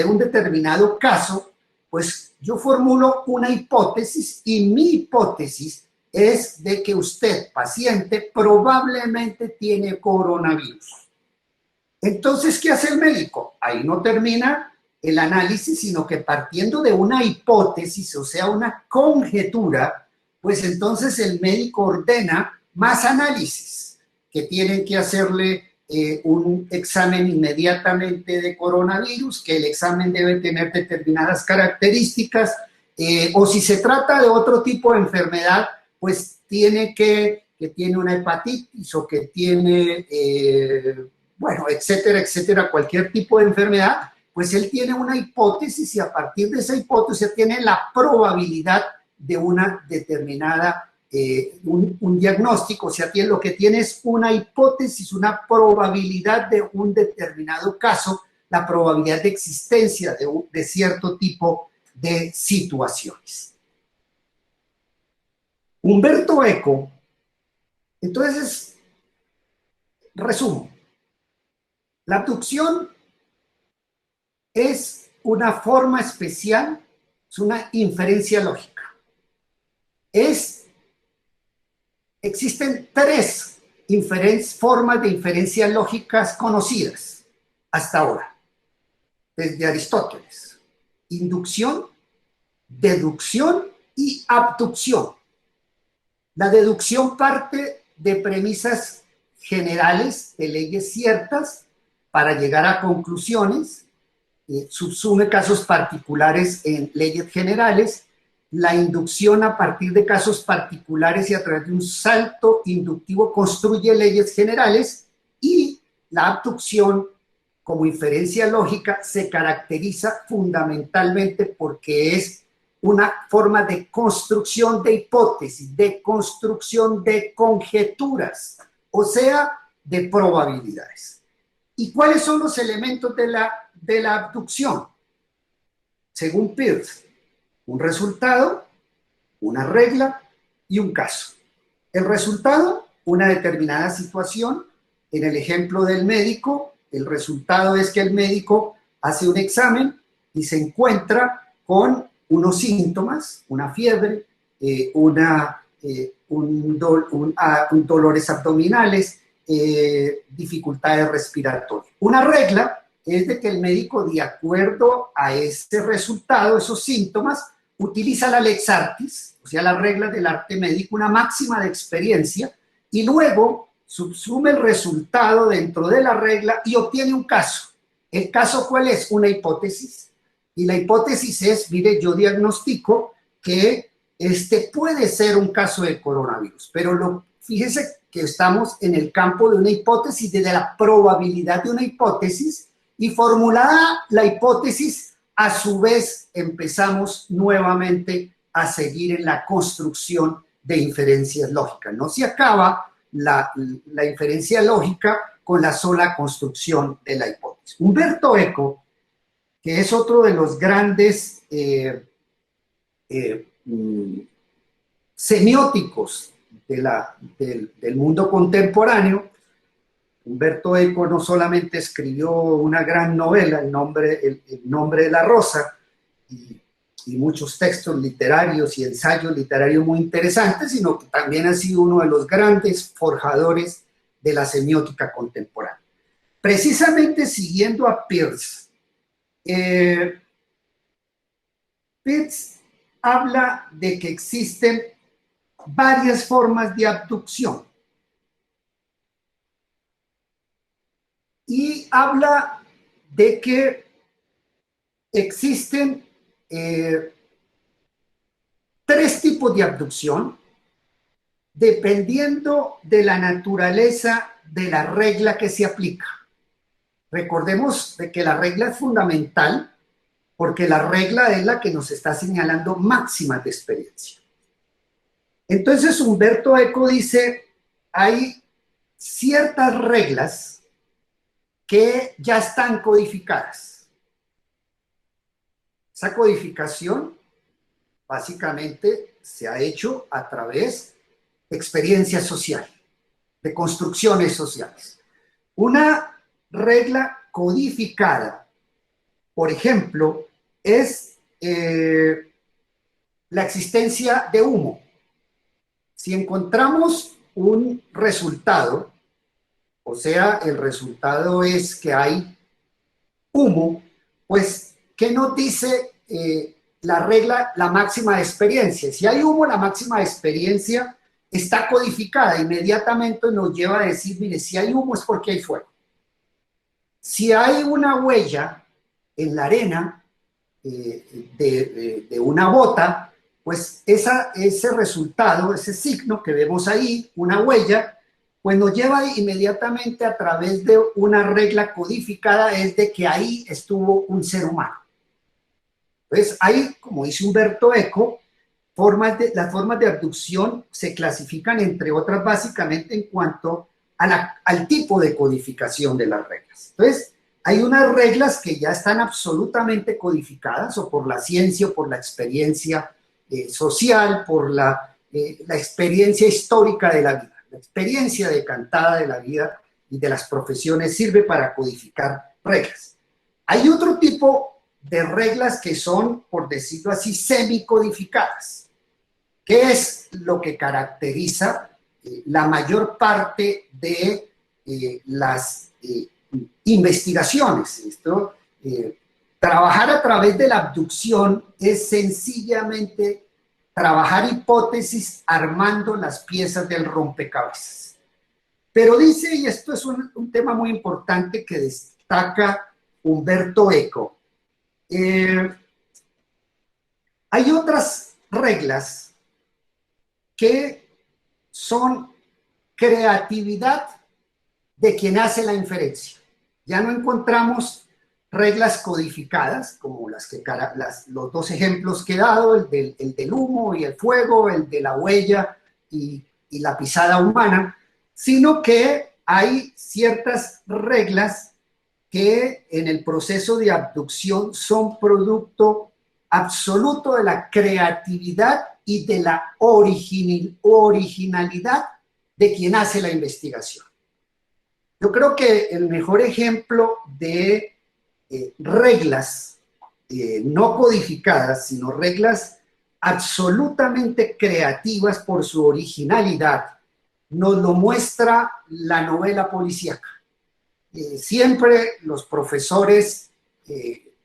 [SPEAKER 1] un determinado caso, pues yo formulo una hipótesis y mi hipótesis es de que usted, paciente, probablemente tiene coronavirus. Entonces, ¿qué hace el médico? Ahí no termina el análisis, sino que partiendo de una hipótesis, o sea, una conjetura, pues entonces el médico ordena más análisis, que tienen que hacerle un examen inmediatamente de coronavirus, que el examen debe tener determinadas características, o si se trata de otro tipo de enfermedad, pues tiene que tiene una hepatitis o que tiene, bueno, etcétera, etcétera, cualquier tipo de enfermedad, pues él tiene una hipótesis y a partir de esa hipótesis tiene la probabilidad de una determinada un diagnóstico, o sea, lo que tiene es una hipótesis, una probabilidad de un determinado caso, la probabilidad de existencia de cierto tipo de situaciones. Umberto Eco, entonces, resumo, la abducción es una forma especial, es una inferencia lógica. Existen tres formas de inferencia lógicas conocidas hasta ahora, desde Aristóteles: inducción, deducción y abducción. La deducción parte de premisas generales, de leyes ciertas, para llegar a conclusiones, subsume casos particulares en leyes generales. La inducción, a partir de casos particulares y a través de un salto inductivo, construye leyes generales, y la abducción, como inferencia lógica, se caracteriza fundamentalmente porque es una forma de construcción de hipótesis, de construcción de conjeturas, o sea, de probabilidades. ¿Y cuáles son los elementos de la abducción? Según Peirce, un resultado, una regla y un caso. El resultado, una determinada situación. En el ejemplo del médico, el resultado es que el médico hace un examen y se encuentra con unos síntomas, una fiebre, dolores abdominales, dificultades respiratorias. Una regla es de que el médico, de acuerdo a este resultado, esos síntomas, utiliza la lex artis, o sea, la regla del arte médico, una máxima de experiencia, y luego subsume el resultado dentro de la regla y obtiene un caso. ¿El caso cuál es? Una hipótesis. Y la hipótesis es, mire, yo diagnostico que este puede ser un caso de coronavirus, pero fíjese que estamos en el campo de una hipótesis, de la probabilidad de una hipótesis, y formulada la hipótesis, a su vez empezamos nuevamente a seguir en la construcción de inferencias lógicas. No se acaba la inferencia lógica con la sola construcción de la hipótesis. Humberto Eco, que es otro de los grandes semióticos del mundo contemporáneo. Humberto Eco no solamente escribió una gran novela, El nombre de la rosa, y muchos textos literarios y ensayos literarios muy interesantes, sino que también ha sido uno de los grandes forjadores de la semiótica contemporánea. Precisamente siguiendo a Peirce, Peirce habla de que existen varias formas de abducción y habla de que existen tres tipos de abducción dependiendo de la naturaleza de la regla que se aplica. Recordemos de que la regla es fundamental porque la regla es la que nos está señalando máximas de experiencia. Entonces Humberto Eco dice, hay ciertas reglas que ya están codificadas. Esa codificación básicamente se ha hecho a través de experiencia social, de construcciones sociales. Una regla codificada, por ejemplo, es la existencia de humo. Si encontramos un resultado, o sea, el resultado es que hay humo, pues, ¿qué nos dice la regla, la máxima de experiencia? Si hay humo, la máxima de experiencia está codificada, inmediatamente nos lleva a decir, mire, si hay humo es porque hay fuego. Si hay una huella en la arena de una bota, pues ese resultado, ese signo que vemos ahí, una huella, pues nos lleva inmediatamente a través de una regla codificada, es de que ahí estuvo un ser humano. Entonces, hay, como dice Humberto Eco, las formas de abducción se clasifican, entre otras, básicamente en cuanto al tipo de codificación de las reglas. Entonces, hay unas reglas que ya están absolutamente codificadas, o por la ciencia, o por la experiencia social, por la experiencia histórica de la vida. La experiencia decantada de la vida y de las profesiones sirve para codificar reglas. Hay otro tipo de reglas que son, por decirlo así, semicodificadas, que es lo que caracteriza la mayor parte de las investigaciones. Trabajar a través de la abducción es sencillamente trabajar hipótesis armando las piezas del rompecabezas. Pero dice, y esto es un tema muy importante que destaca Humberto Eco, hay otras reglas que son creatividad de quien hace la inferencia. Ya no encontramos reglas codificadas, como los dos ejemplos que he dado, el del humo y el fuego, el de la huella y la pisada humana, sino que hay ciertas reglas que en el proceso de abducción son producto absoluto de la creatividad y de la originalidad de quien hace la investigación. Yo creo que el mejor ejemplo de reglas no codificadas, sino reglas absolutamente creativas por su originalidad, nos lo muestra la novela policíaca. Siempre los profesores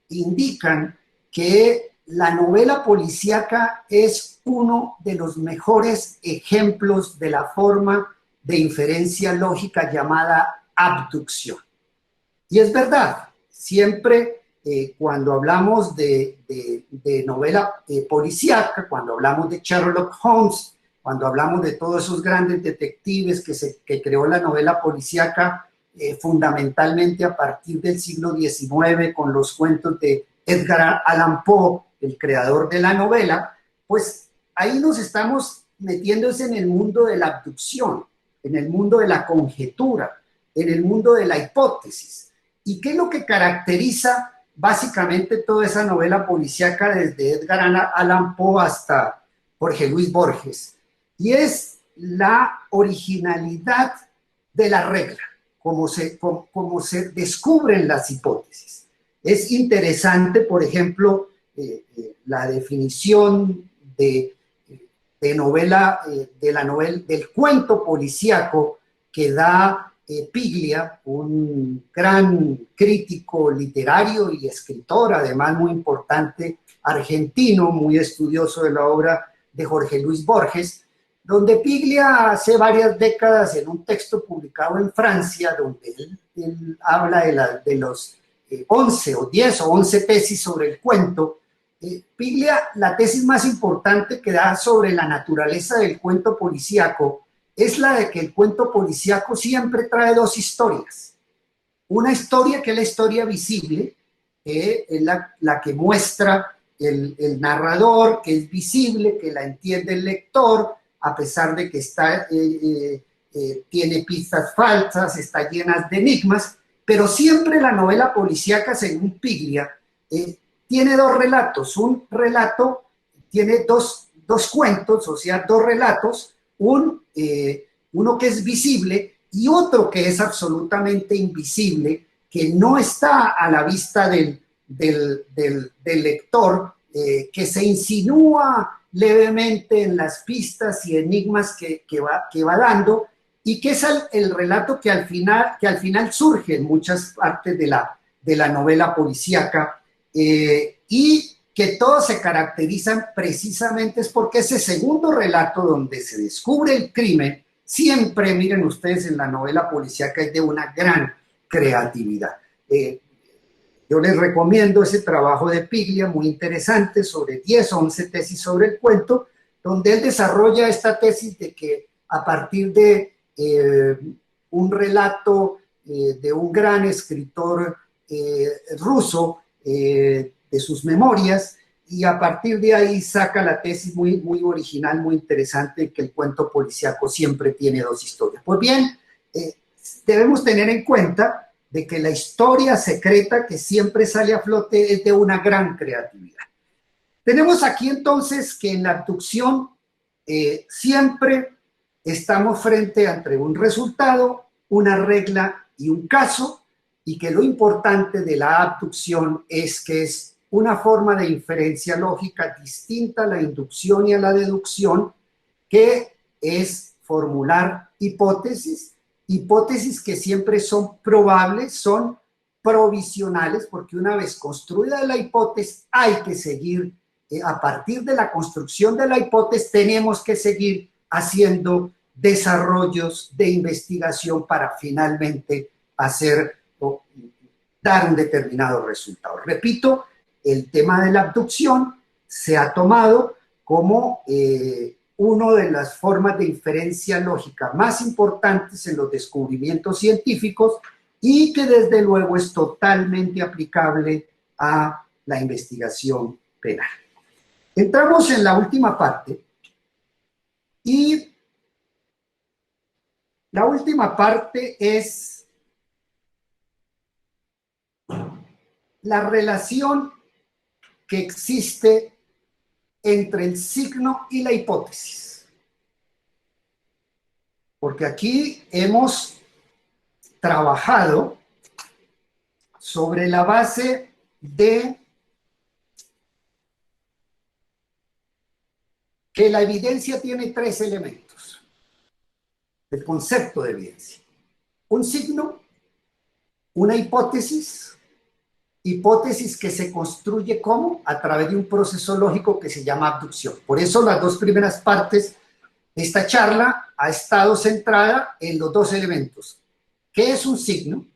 [SPEAKER 1] indican que la novela policíaca es uno de los mejores ejemplos de la forma de inferencia lógica llamada abducción. Y es verdad, siempre cuando hablamos de novela policíaca, cuando hablamos de Sherlock Holmes, cuando hablamos de todos esos grandes detectives que creó la novela policíaca, fundamentalmente a partir del siglo XIX, con los cuentos de Edgar Allan Poe, el creador de la novela, pues ahí nos estamos metiéndose en el mundo de la abducción, en el mundo de la conjetura, en el mundo de la hipótesis. ¿Y qué es lo que caracteriza básicamente toda esa novela policíaca desde Edgar Allan Poe hasta Jorge Luis Borges? Y es la originalidad de la regla, como se descubren las hipótesis. Es interesante, por ejemplo, la definición del cuento policíaco que da Piglia, un gran crítico literario y escritor, además muy importante, argentino, muy estudioso de la obra de Jorge Luis Borges, donde Piglia hace varias décadas en un texto publicado en Francia, donde él habla de los 11 o 10 o 11 tesis sobre el cuento. Piglia, la tesis más importante que da sobre la naturaleza del cuento policíaco es la de que el cuento policíaco siempre trae dos historias. Una historia que es la historia visible, es la que muestra el narrador, que es visible, que la entiende el lector, a pesar de que tiene pistas falsas, está llena de enigmas, pero siempre la novela policíaca, según Piglia, tiene dos relatos. Un relato tiene dos cuentos, o sea, dos relatos, uno que es visible y otro que es absolutamente invisible, que no está a la vista del lector, que se insinúa levemente en las pistas y enigmas que va dando, y que es el relato que al final surge en muchas partes de la novela policíaca, y que todos se caracterizan precisamente es porque ese segundo relato donde se descubre el crimen, siempre, miren ustedes, en la novela policíaca es de una gran creatividad. Yo les recomiendo ese trabajo de Piglia, muy interesante, sobre 10 o 11 tesis sobre el cuento, donde él desarrolla esta tesis de que a partir de un relato de un gran escritor ruso, de sus memorias, y a partir de ahí saca la tesis muy, muy original, muy interesante, que el cuento policíaco siempre tiene dos historias. Pues bien, debemos tener en cuenta de que la historia secreta que siempre sale a flote es de una gran creatividad. Tenemos aquí entonces que en la abducción siempre estamos frente ante un resultado, una regla y un caso, y que lo importante de la abducción es que es una forma de inferencia lógica distinta a la inducción y a la deducción, que es formular hipótesis que siempre son probables, son provisionales, porque una vez construida la hipótesis hay que seguir, a partir de la construcción de la hipótesis tenemos que seguir haciendo desarrollos de investigación para finalmente dar un determinado resultado. Repito, el tema de la abducción se ha tomado como una de las formas de inferencia lógica más importantes en los descubrimientos científicos y que desde luego es totalmente aplicable a la investigación penal. Entramos en la última parte, y la última parte es la relación que existe entre el signo y la hipótesis. Porque aquí hemos trabajado sobre la base de que la evidencia tiene tres elementos. El concepto de evidencia: un signo, una hipótesis que se construye ¿cómo? A través de un proceso lógico que se llama abducción. Por eso las dos primeras partes de esta charla ha estado centrada en los dos elementos. ¿Qué es un signo?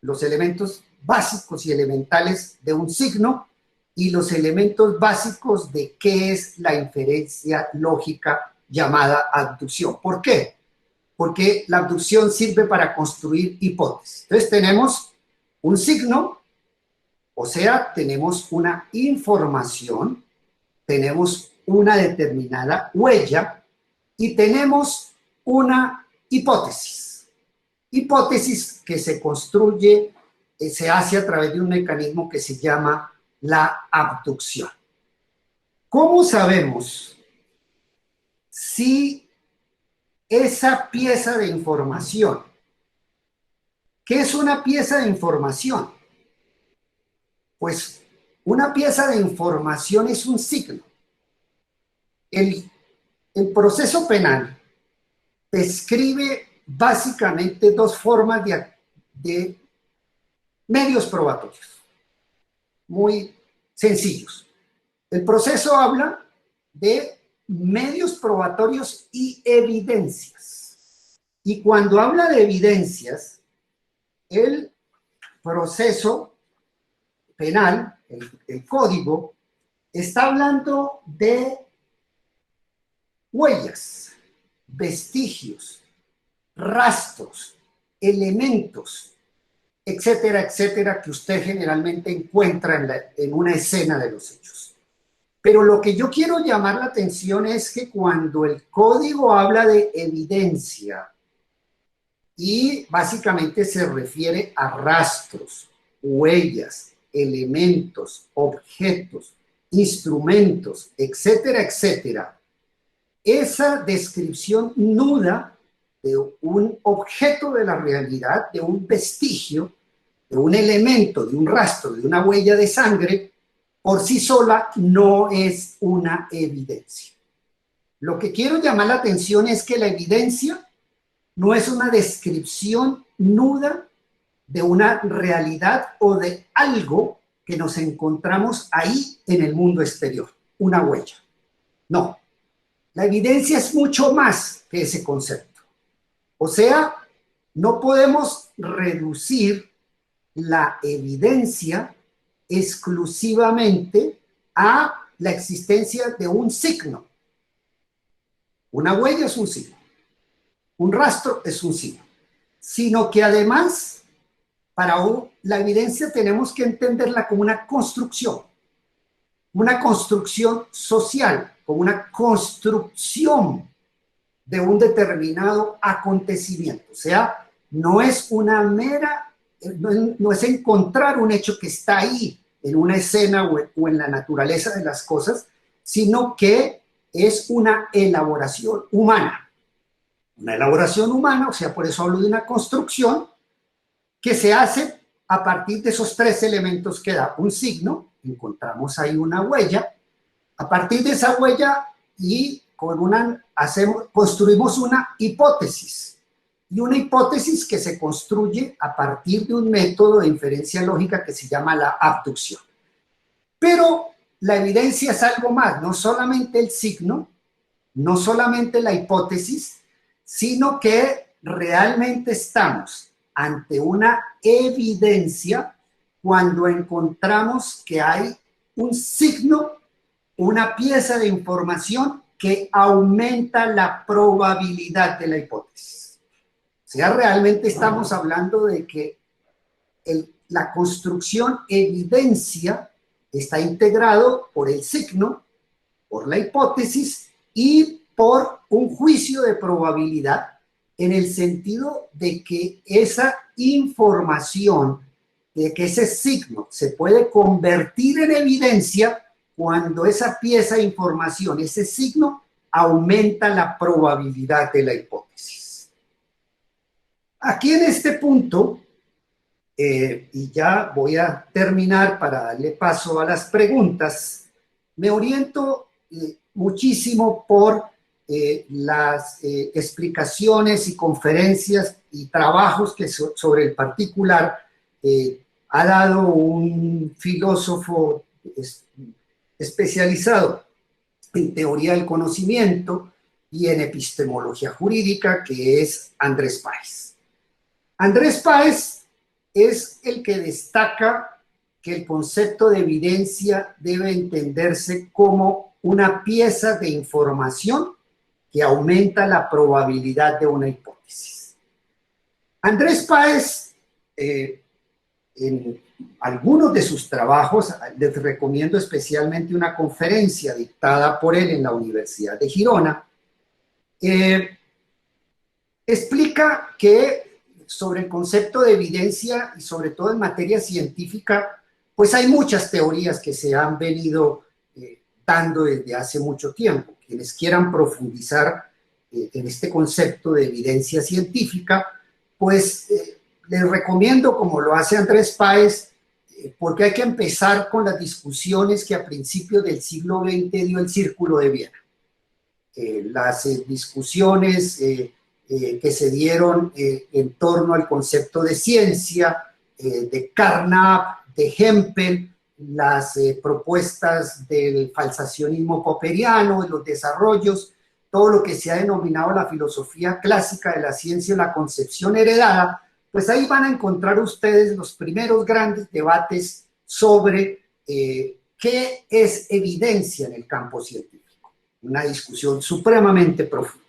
[SPEAKER 1] Los elementos básicos y elementales de un signo y los elementos básicos de qué es la inferencia lógica llamada abducción. ¿Por qué? Porque la abducción sirve para construir hipótesis. Entonces tenemos un signo, o sea, tenemos una información, tenemos una determinada huella y tenemos una hipótesis. Hipótesis que se construye, se hace a través de un mecanismo que se llama la abducción. ¿Cómo sabemos si esa pieza de información, qué es una pieza de información? Pues una pieza de información es un signo. El proceso penal describe básicamente dos formas de medios probatorios, muy sencillos. El proceso habla de medios probatorios y evidencias. Y cuando habla de evidencias, el proceso penal, el código, está hablando de huellas, vestigios, rastros, elementos, etcétera, etcétera, que usted generalmente encuentra en una escena de los hechos. Pero lo que yo quiero llamar la atención es que cuando el código habla de evidencia y básicamente se refiere a rastros, huellas, elementos, objetos, instrumentos, etcétera, etcétera, esa descripción nuda de un objeto de la realidad, de un vestigio, de un elemento, de un rastro, de una huella de sangre, por sí sola no es una evidencia. Lo que quiero llamar la atención es que la evidencia no es una descripción nuda de una realidad o de algo que nos encontramos ahí en el mundo exterior, una huella. No, la evidencia es mucho más que ese concepto. O sea, no podemos reducir la evidencia exclusivamente a la existencia de un signo. Una huella es un signo, un rastro es un signo, sino que además para la evidencia tenemos que entenderla como una construcción social, como una construcción de un determinado acontecimiento. O sea, no es una mera, no es encontrar un hecho que está ahí en una escena o en la naturaleza de las cosas, sino que es una elaboración humana. Una elaboración humana, o sea, por eso hablo de una construcción que se hace a partir de esos tres elementos que da un signo. Encontramos ahí una huella. A partir de esa huella y construimos una hipótesis. Y una hipótesis que se construye a partir de un método de inferencia lógica que se llama la abducción. Pero la evidencia es algo más, no solamente el signo, no solamente la hipótesis, sino que realmente estamos ante una evidencia cuando encontramos que hay un signo, una pieza de información que aumenta la probabilidad de la hipótesis. O sea, realmente estamos hablando de que la construcción evidencia está integrado por el signo, por la hipótesis y por un juicio de probabilidad, en el sentido de que esa información, de que ese signo se puede convertir en evidencia cuando esa pieza de información, ese signo, aumenta la probabilidad de la hipótesis. Aquí en este punto, y ya voy a terminar para darle paso a las preguntas, me oriento muchísimo por las explicaciones y conferencias y trabajos que sobre el particular ha dado un filósofo especializado en teoría del conocimiento y en epistemología jurídica, que es Andrés Páez. Andrés Páez es el que destaca que el concepto de evidencia debe entenderse como una pieza de información que aumenta la probabilidad de una hipótesis. Andrés Páez, en algunos de sus trabajos, les recomiendo especialmente una conferencia dictada por él en la Universidad de Girona, explica que sobre el concepto de evidencia y sobre todo en materia científica, pues hay muchas teorías que se han venido dando desde hace mucho tiempo. Quienes quieran profundizar en este concepto de evidencia científica, pues les recomiendo, como lo hace Andrés Páez, porque hay que empezar con las discusiones que a principios del siglo XX dio el Círculo de Viena. Las discusiones que se dieron en torno al concepto de ciencia, de Carnap, de Hempel, las propuestas del falsacionismo popperiano, los desarrollos, todo lo que se ha denominado la filosofía clásica de la ciencia, la concepción heredada, pues ahí van a encontrar ustedes los primeros grandes debates sobre qué es evidencia en el campo científico. Una discusión supremamente profunda.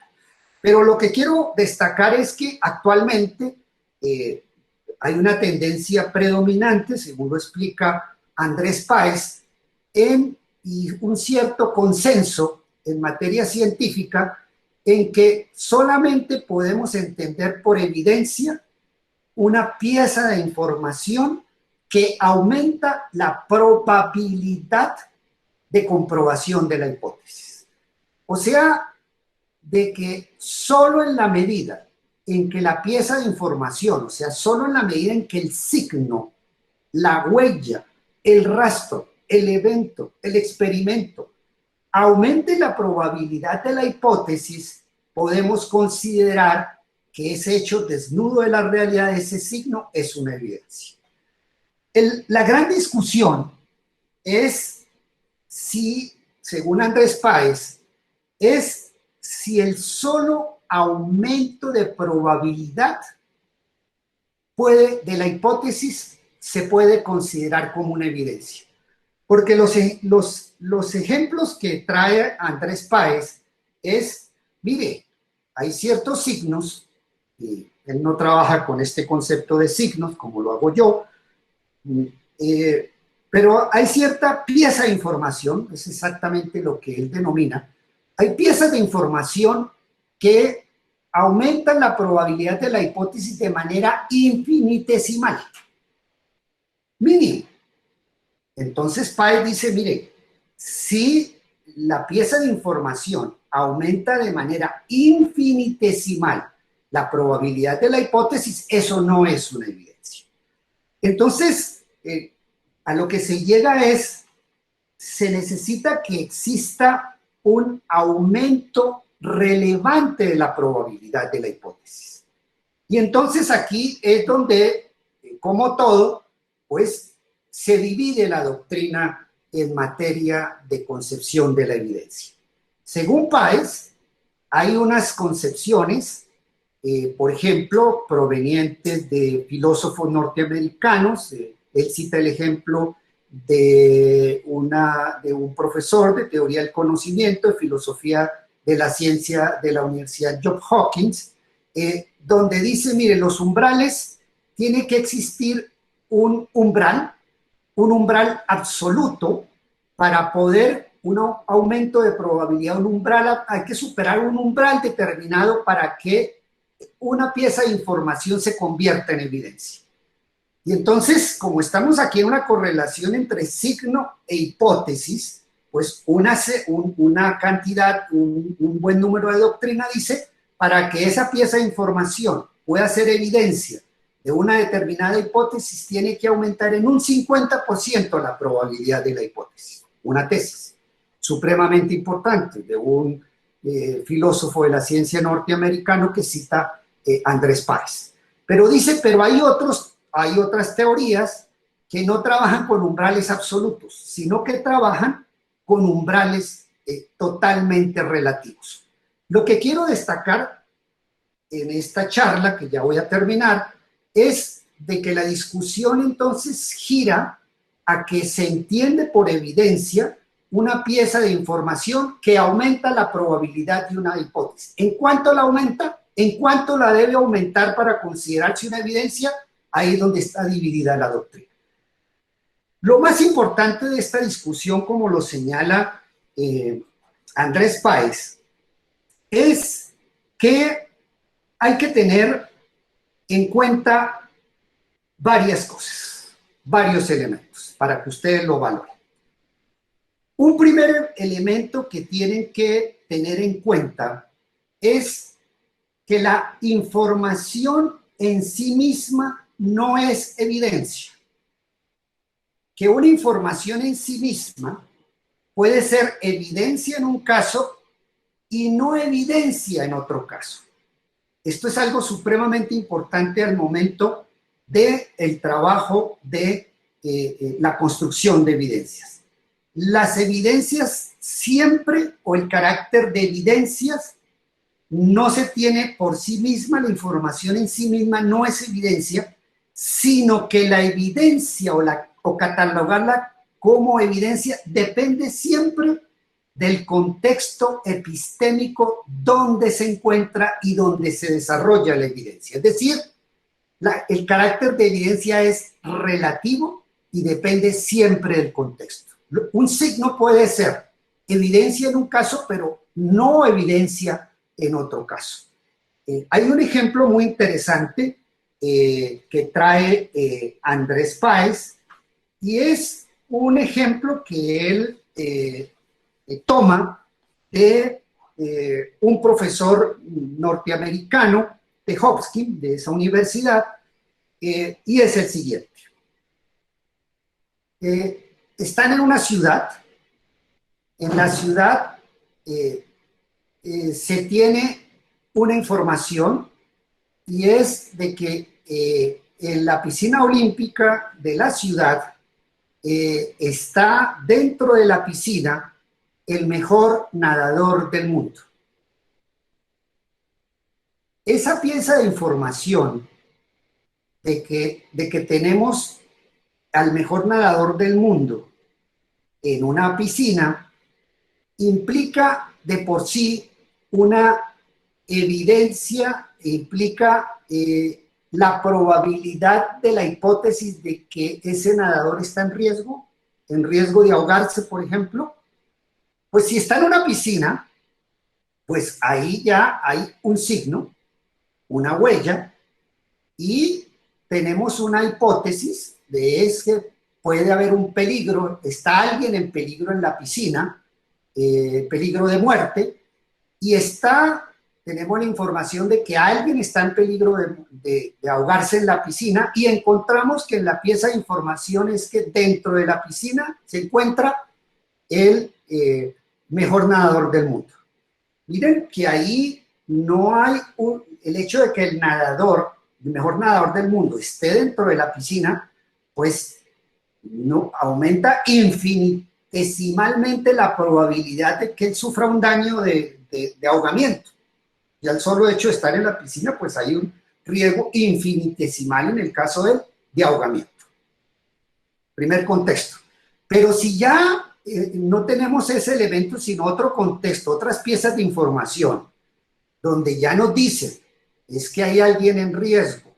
[SPEAKER 1] Pero lo que quiero destacar es que actualmente hay una tendencia predominante, según lo explica Andrés Páez, y un cierto consenso en materia científica en que solamente podemos entender por evidencia una pieza de información que aumenta la probabilidad de comprobación de la hipótesis. O sea, de que solo en la medida en que la pieza de información, o sea, solo en la medida en que el signo, la huella, el rastro, el evento, el experimento, aumente la probabilidad de la hipótesis, podemos considerar que ese hecho desnudo de la realidad de ese signo es una evidencia. La gran discusión es si, según Andrés Páez, es si el solo aumento de probabilidad de la hipótesis se puede considerar como una evidencia. Porque los ejemplos que trae Andrés Páez es, mire, hay ciertos signos, y él no trabaja con este concepto de signos como lo hago yo, pero hay cierta pieza de información, es exactamente lo que él denomina, hay piezas de información que aumentan la probabilidad de la hipótesis de manera infinitesimal, mínimo. Entonces Páez dice, mire, si la pieza de información aumenta de manera infinitesimal la probabilidad de la hipótesis, eso no es una evidencia. Entonces, a lo que se llega es, se necesita que exista un aumento relevante de la probabilidad de la hipótesis. Y entonces aquí es donde, como todo, pues se divide la doctrina en materia de concepción de la evidencia. Según Páez, hay unas concepciones, por ejemplo, provenientes de filósofos norteamericanos. Él cita el ejemplo de un profesor de teoría del conocimiento, de filosofía de la ciencia de la Universidad Johns Hopkins, donde dice, mire, los umbrales, tiene que existir un umbral absoluto para poder un aumento de probabilidad, un umbral, hay que superar un umbral determinado para que una pieza de información se convierta en evidencia. Y entonces, como estamos aquí en una correlación entre signo e hipótesis, pues una cantidad, un buen número de doctrina dice, para que esa pieza de información pueda ser evidencia de una determinada hipótesis, tiene que aumentar en un 50% la probabilidad de la hipótesis. Una tesis supremamente importante de un filósofo de la ciencia norteamericano que cita Andrés Páez. Pero dice, pero hay otras teorías que no trabajan con umbrales absolutos, sino que trabajan con umbrales totalmente relativos. Lo que quiero destacar en esta charla, que ya voy a terminar, es de que la discusión entonces gira a que se entiende por evidencia una pieza de información que aumenta la probabilidad de una hipótesis. ¿En cuánto la aumenta? ¿En cuánto la debe aumentar para considerarse una evidencia? Ahí es donde está dividida la doctrina. Lo más importante de esta discusión, como lo señala Andrés Páez, es que hay que tener en cuenta varias cosas, varios elementos, para que ustedes lo valoren. Un primer elemento que tienen que tener en cuenta es que la información en sí misma no es evidencia. Que una información en sí misma puede ser evidencia en un caso y no evidencia en otro caso. Esto es algo supremamente importante al momento del trabajo de la construcción de evidencias. Las evidencias siempre, o el carácter de evidencias, no se tiene por sí misma, la información en sí misma no es evidencia, sino que la evidencia o catalogarla como evidencia depende siempre del contexto epistémico donde se encuentra y donde se desarrolla la evidencia. Es decir, el carácter de evidencia es relativo y depende siempre del contexto. Un signo puede ser evidencia en un caso, pero no evidencia en otro caso. Hay un ejemplo muy interesante que trae Andrés Páez, y es un ejemplo que él toma de un profesor norteamericano de Hopkins, de esa universidad, y es el siguiente. Están en una ciudad. En la ciudad se tiene una información, y es de que en la piscina olímpica de la ciudad está dentro de la piscina el mejor nadador del mundo. Esa pieza de información de que tenemos al mejor nadador del mundo en una piscina implica de por sí una evidencia, implica la probabilidad de la hipótesis de que ese nadador está en riesgo de ahogarse, por ejemplo. Pues si está en una piscina, pues ahí ya hay un signo, una huella, y tenemos una hipótesis de que puede haber un peligro, está alguien en peligro en la piscina, peligro de muerte, y tenemos la información de que alguien está en peligro de ahogarse en la piscina, y encontramos que en la pieza de información es que dentro de la piscina se encuentra el mejor nadador del mundo. Miren que ahí no hay el hecho de que el mejor nadador del mundo esté dentro de la piscina, pues no aumenta infinitesimalmente la probabilidad de que él sufra un daño de ahogamiento. Y al solo hecho de estar en la piscina, pues hay un riesgo infinitesimal en el caso de ahogamiento. Primer contexto. Pero si ya no tenemos ese elemento, sino otro contexto, otras piezas de información, donde ya nos dicen, es que hay alguien en riesgo,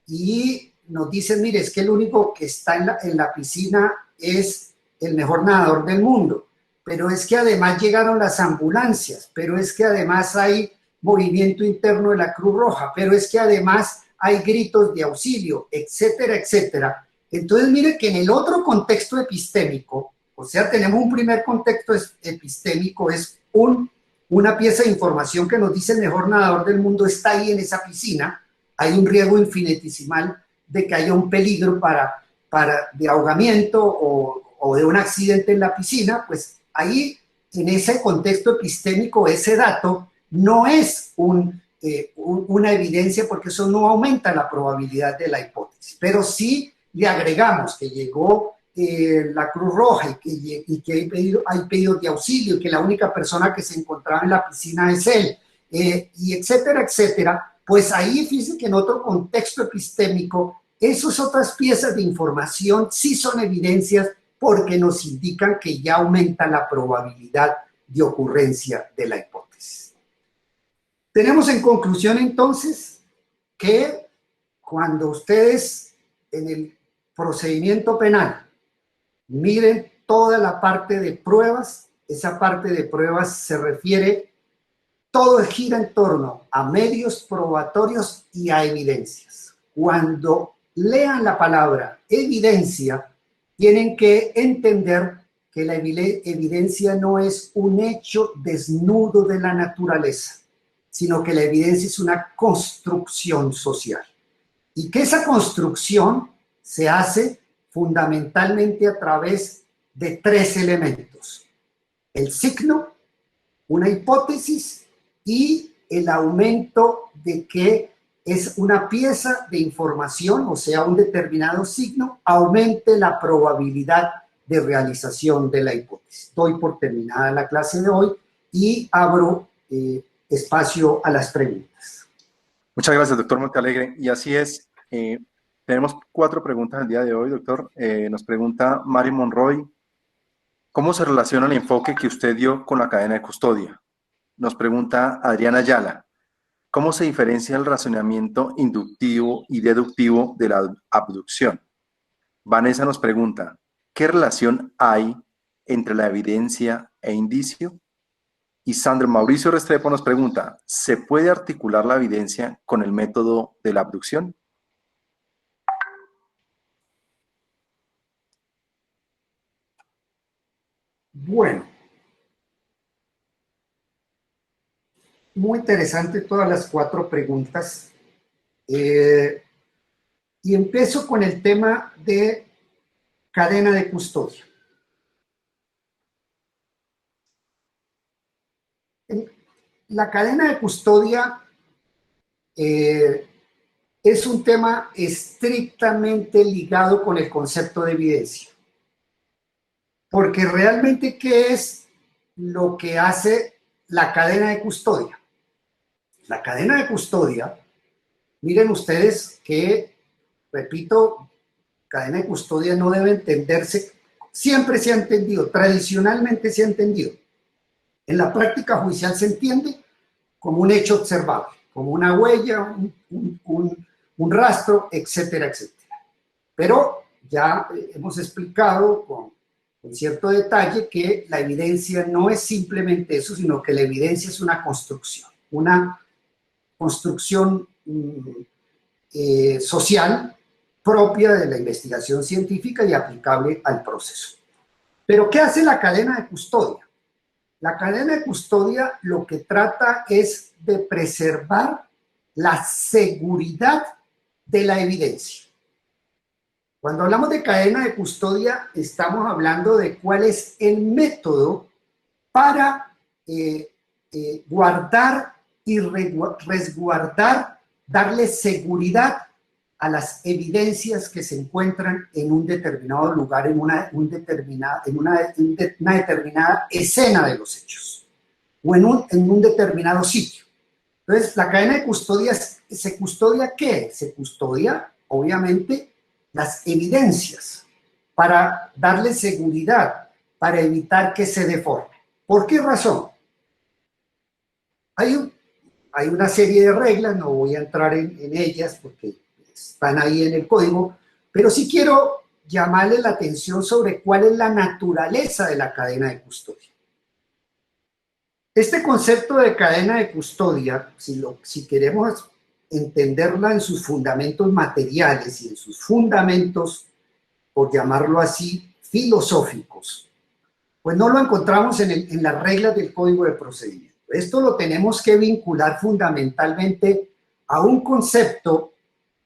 [SPEAKER 1] y nos dicen, mire, es que el único que está en la piscina es el mejor nadador del mundo, pero es que además llegaron las ambulancias, pero es que además hay movimiento interno de la Cruz Roja, pero es que además hay gritos de auxilio, etcétera, etcétera. Entonces, mire que en el otro contexto epistémico, o sea, tenemos un primer contexto epistémico, es una pieza de información que nos dice el mejor nadador del mundo está ahí en esa piscina, hay un riesgo infinitesimal de que haya un peligro de ahogamiento o de un accidente en la piscina, pues ahí en ese contexto epistémico ese dato no es una evidencia, porque eso no aumenta la probabilidad de la hipótesis, pero sí le agregamos que llegó la Cruz Roja y que hay pedidos de auxilio y que la única persona que se encontraba en la piscina es él, y etcétera, etcétera, pues ahí fíjense que en otro contexto epistémico esas otras piezas de información sí son evidencias porque nos indican que ya aumenta la probabilidad de ocurrencia de la hipótesis. Tenemos en conclusión entonces que cuando ustedes en el procedimiento penal miren toda la parte de pruebas, esa parte de pruebas se refiere, todo gira en torno a medios probatorios y a evidencias. Cuando lean la palabra evidencia, tienen que entender que la evidencia no es un hecho desnudo de la naturaleza, sino que la evidencia es una construcción social. Y que esa construcción se hace fundamentalmente a través de tres elementos: el signo, una hipótesis y el aumento de que es una pieza de información, o sea, un determinado signo, aumente la probabilidad de realización de la hipótesis. Doy por terminada la clase de hoy y abro espacio a las preguntas.
[SPEAKER 3] Muchas gracias, doctor Montealegre. Y así es, tenemos 4 preguntas el día de hoy, doctor. Nos pregunta Mari Monroy, ¿cómo se relaciona el enfoque que usted dio con la cadena de custodia? Nos pregunta Adriana Ayala, ¿cómo se diferencia el razonamiento inductivo y deductivo de la abducción? Vanessa nos pregunta, ¿qué relación hay entre la evidencia e indicio? Y Sandro Mauricio Restrepo nos pregunta, ¿se puede articular la evidencia con el método de la abducción?
[SPEAKER 1] Bueno, muy interesante todas las 4 preguntas. Y empiezo con el tema de cadena de custodia. La cadena de custodia es un tema estrictamente ligado con el concepto de evidencia. Porque realmente, ¿qué es lo que hace la cadena de custodia? La cadena de custodia, miren ustedes que, repito, cadena de custodia no debe entenderse, siempre se ha entendido, tradicionalmente se ha entendido. En la práctica judicial se entiende como un hecho observable, como una huella, un rastro, etcétera, etcétera. Pero ya hemos explicado con cierto detalle que la evidencia no es simplemente eso, sino que la evidencia es una construcción social propia de la investigación científica y aplicable al proceso. Pero ¿qué hace la cadena de custodia? La cadena de custodia lo que trata es de preservar la seguridad de la evidencia. Cuando hablamos de cadena de custodia, estamos hablando de cuál es el método para guardar y resguardar, darle seguridad a las evidencias que se encuentran en un determinado lugar, en una determinada escena de los hechos, o en un determinado sitio. Entonces, la cadena de custodia, ¿se custodia qué? Se custodia, obviamente, las evidencias para darle seguridad, para evitar que se deforme. ¿Por qué razón? Hay una serie de reglas, no voy a entrar en ellas porque están ahí en el código, pero sí quiero llamarle la atención sobre cuál es la naturaleza de la cadena de custodia. Este concepto de cadena de custodia, si queremos entenderla en sus fundamentos materiales y en sus fundamentos, por llamarlo así, filosóficos, pues no lo encontramos en las reglas del Código de Procedimiento. Esto lo tenemos que vincular fundamentalmente a un concepto,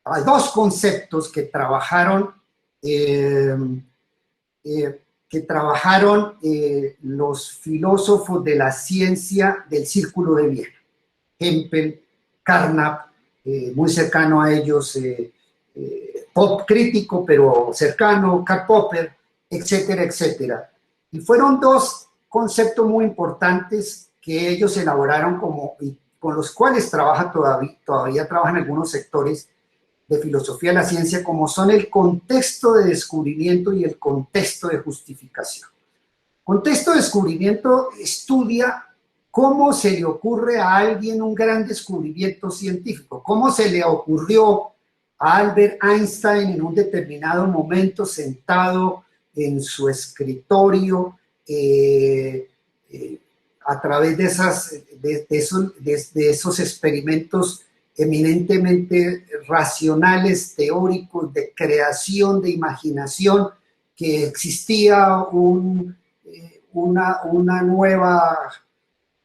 [SPEAKER 1] a 2 conceptos que trabajaron los filósofos de la ciencia del Círculo de Viena, Hempel, Carnap, muy cercano a ellos, Pop crítico, pero cercano, Karl Popper, etcétera, etcétera. Y fueron 2 conceptos muy importantes que ellos elaboraron y con los cuales todavía trabajan algunos sectores de filosofía de la ciencia, como son el contexto de descubrimiento y el contexto de justificación. Contexto de descubrimiento estudia cómo se le ocurre a alguien un gran descubrimiento científico, cómo se le ocurrió a Albert Einstein en un determinado momento sentado en su escritorio a través de esos experimentos eminentemente racionales, teóricos, de creación, de imaginación, que existía una nueva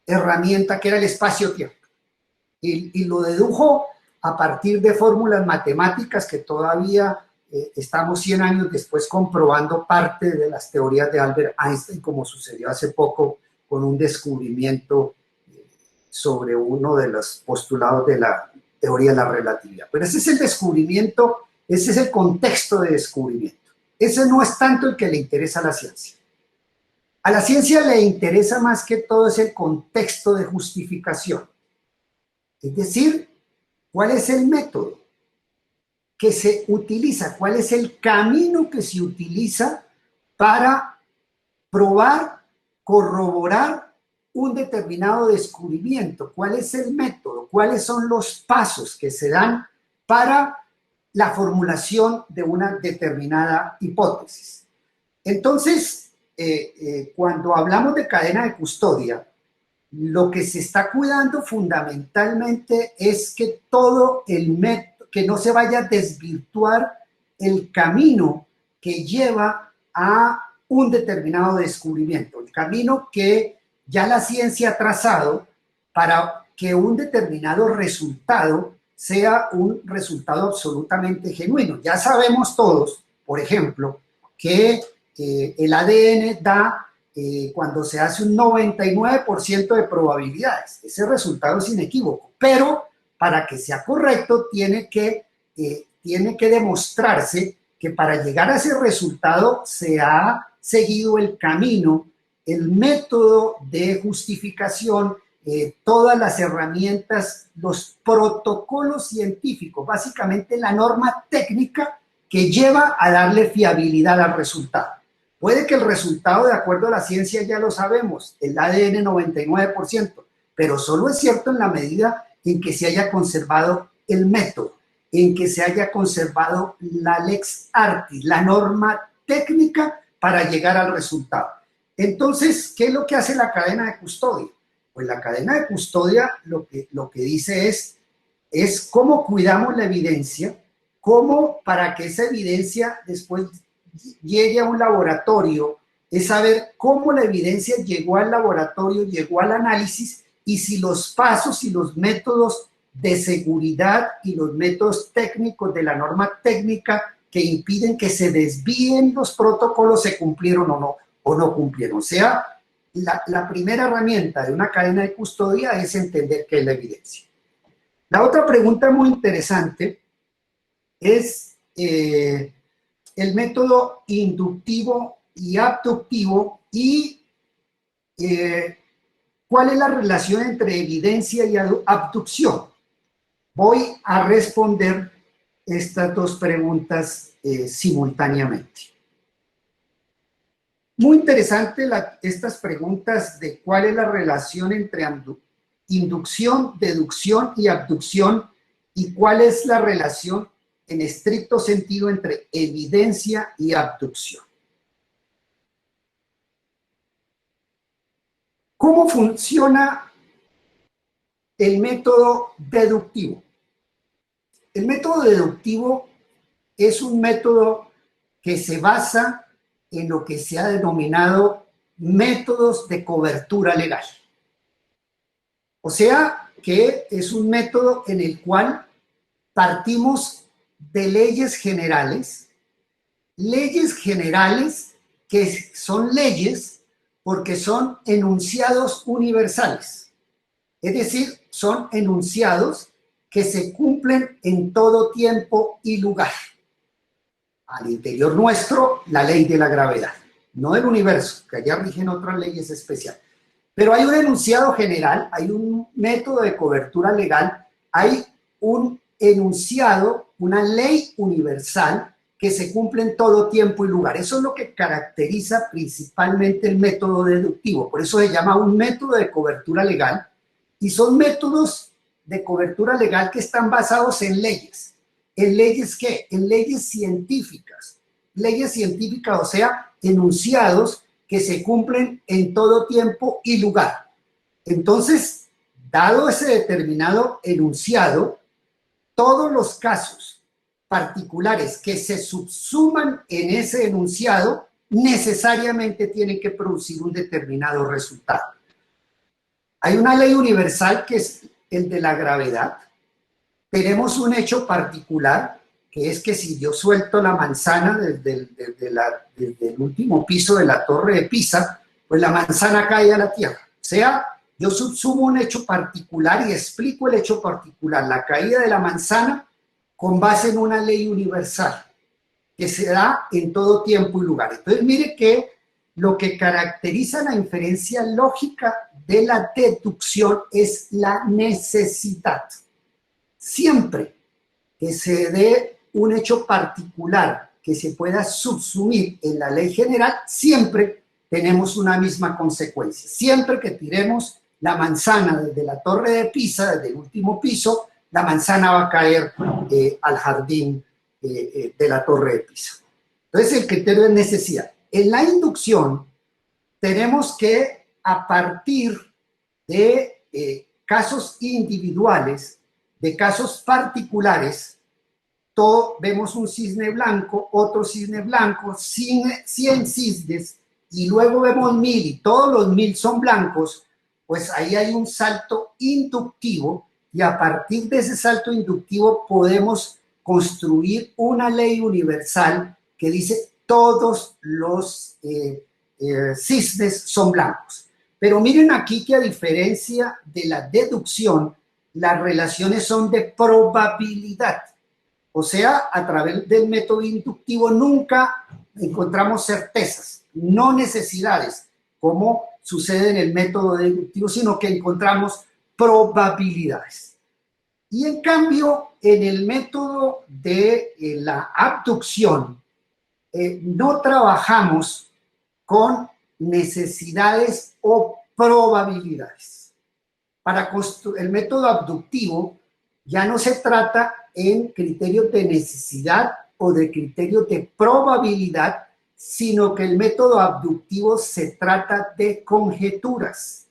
[SPEAKER 1] herramienta que era el espacio-tiempo. Y lo dedujo a partir de fórmulas matemáticas que todavía estamos 100 años después comprobando parte de las teorías de Albert Einstein, como sucedió hace poco con un descubrimiento sobre uno de los postulados de la teoría de la relatividad. Pero ese es el descubrimiento, ese es el contexto de descubrimiento. Ese no es tanto el que le interesa a la ciencia. A la ciencia le interesa más que todo es el contexto de justificación. Es decir, ¿cuál es el método que se utiliza? ¿Cuál es el camino que se utiliza para probar, corroborar un determinado descubrimiento? ¿Cuál es el método? ¿Cuáles son los pasos que se dan para la formulación de una determinada hipótesis? Entonces, cuando hablamos de cadena de custodia, lo que se está cuidando fundamentalmente es que todo el método, que no se vaya a desvirtuar el camino que lleva a un determinado descubrimiento, el camino que ya la ciencia ha trazado para que un determinado resultado sea un resultado absolutamente genuino. Ya sabemos todos, por ejemplo, que el ADN da, cuando se hace un 99% de probabilidades. Ese resultado es inequívoco, pero para que sea correcto tiene que demostrarse que para llegar a ese resultado se ha seguido el camino, el método de justificación, todas las herramientas, los protocolos científicos, básicamente la norma técnica que lleva a darle fiabilidad al resultado. Puede que el resultado, de acuerdo a la ciencia, ya lo sabemos, el ADN 99%, pero solo es cierto en la medida en que se haya conservado el método, en que se haya conservado la lex artis, la norma técnica para llegar al resultado. Entonces, ¿qué es lo que hace la cadena de custodia? Pues la cadena de custodia lo que dice es cómo cuidamos la evidencia, cómo para que esa evidencia después llegue a un laboratorio, es saber cómo la evidencia llegó al laboratorio, llegó al análisis, y si los pasos y los métodos de seguridad y los métodos técnicos de la norma técnica que impiden que se desvíen los protocolos se cumplieron o no cumplieron. O sea, la primera herramienta de una cadena de custodia es entender qué es la evidencia. La otra pregunta muy interesante es el método inductivo y abductivo y cuál es la relación entre evidencia y abducción. Voy a responder estas dos preguntas simultáneamente. Muy interesante estas preguntas de cuál es la relación entre inducción, deducción y abducción, y cuál es la relación en estricto sentido entre evidencia y abducción. ¿Cómo funciona el método deductivo? El método deductivo es un método que se basa en lo que se ha denominado métodos de cobertura legal. O sea, que es un método en el cual partimos de leyes generales que son leyes porque son enunciados universales. Es decir, son enunciados que se cumplen en todo tiempo y lugar. Al interior nuestro, la ley de la gravedad, no del universo, que allá rigen otras leyes especiales. Pero hay un enunciado general, hay un método de cobertura legal, hay un enunciado, una ley universal que se cumple en todo tiempo y lugar. Eso es lo que caracteriza principalmente el método deductivo. Por eso se llama un método de cobertura legal, y son métodos de cobertura legal que están basados en leyes. ¿En leyes qué? En leyes científicas. Leyes científicas, o sea, enunciados que se cumplen en todo tiempo y lugar. Entonces, dado ese determinado enunciado, todos los casos particulares que se subsuman en ese enunciado necesariamente tienen que producir un determinado resultado. Hay una ley universal que es el de la gravedad. Tenemos un hecho particular, que es que si yo suelto la manzana desde el último piso de la Torre de Pisa, pues la manzana cae a la tierra. O sea, yo subsumo un hecho particular y explico el hecho particular, la caída de la manzana, con base en una ley universal que se da en todo tiempo y lugar. Entonces, mire que lo que caracteriza la inferencia lógica de la deducción es la necesidad. Siempre que se dé un hecho particular que se pueda subsumir en la ley general, siempre tenemos una misma consecuencia. Siempre que tiremos la manzana desde la Torre de Pisa, desde el último piso, la manzana va a caer al jardín de la Torre de Pisa. Entonces, el criterio de necesidad. En la inducción, tenemos que, a partir de casos individuales, de casos particulares, vemos un cisne blanco, otro cisne blanco, 100 cisnes, y luego vemos 1000 y todos los 1000 son blancos, pues ahí hay un salto inductivo, y a partir de ese salto inductivo podemos construir una ley universal que dice todos los cisnes son blancos. Pero miren aquí que, a diferencia de la deducción, las relaciones son de probabilidad. O sea, a través del método inductivo nunca encontramos certezas, no necesidades, como sucede en el método deductivo, sino que encontramos probabilidades. Y en cambio, en el método de la abducción, no trabajamos con necesidades o probabilidades. Para el método abductivo ya no se trata en criterios de necesidad o de criterios de probabilidad, sino que el método abductivo se trata de conjeturas,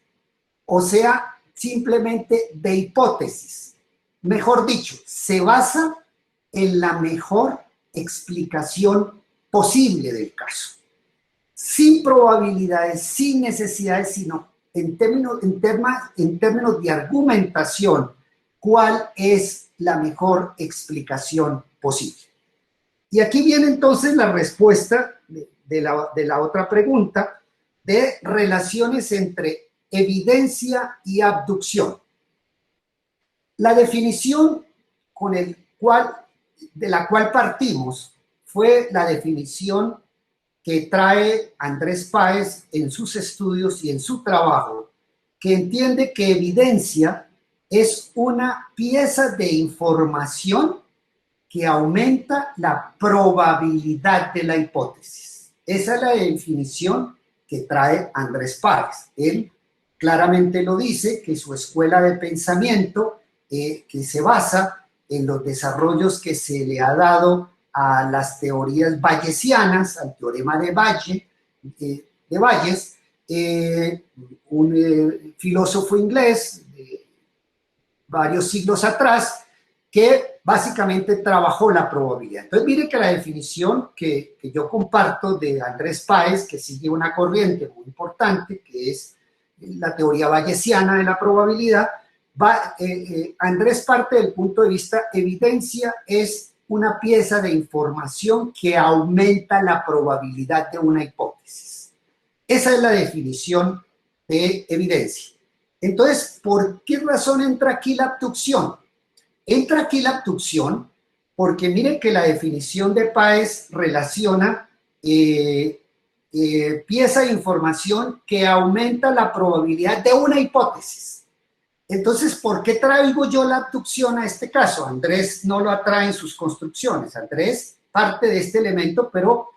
[SPEAKER 1] o sea, simplemente de hipótesis. Mejor dicho, se basa en la mejor explicación posible del caso, sin probabilidades, sin necesidades, sino en términos de argumentación, cuál es la mejor explicación posible. Y aquí viene entonces la respuesta de la otra pregunta, de relaciones entre evidencia y abducción. La definición de la cual partimos fue la definición que trae Andrés Páez en sus estudios y en su trabajo, que entiende que evidencia es una pieza de información que aumenta la probabilidad de la hipótesis. Esa es la definición que trae Andrés Páez. Él claramente lo dice, que su escuela de pensamiento, que se basa en los desarrollos que se le ha dado a las teorías bayesianas, al teorema de Bayes, un filósofo inglés de varios siglos atrás, que básicamente trabajó la probabilidad. Entonces, mire que la definición que yo comparto de Andrés Páez, que sigue una corriente muy importante, que es la teoría bayesiana de la probabilidad, Andrés parte del punto de vista: evidencia es una pieza de información que aumenta la probabilidad de una hipótesis. Esa es la definición de evidencia. Entonces, ¿por qué razón entra aquí la abducción? Entra aquí la abducción porque miren que la definición de Páez relaciona pieza de información que aumenta la probabilidad de una hipótesis. Entonces, ¿por qué traigo yo la abducción a este caso? Andrés no lo atrae en sus construcciones. Andrés parte de este elemento, pero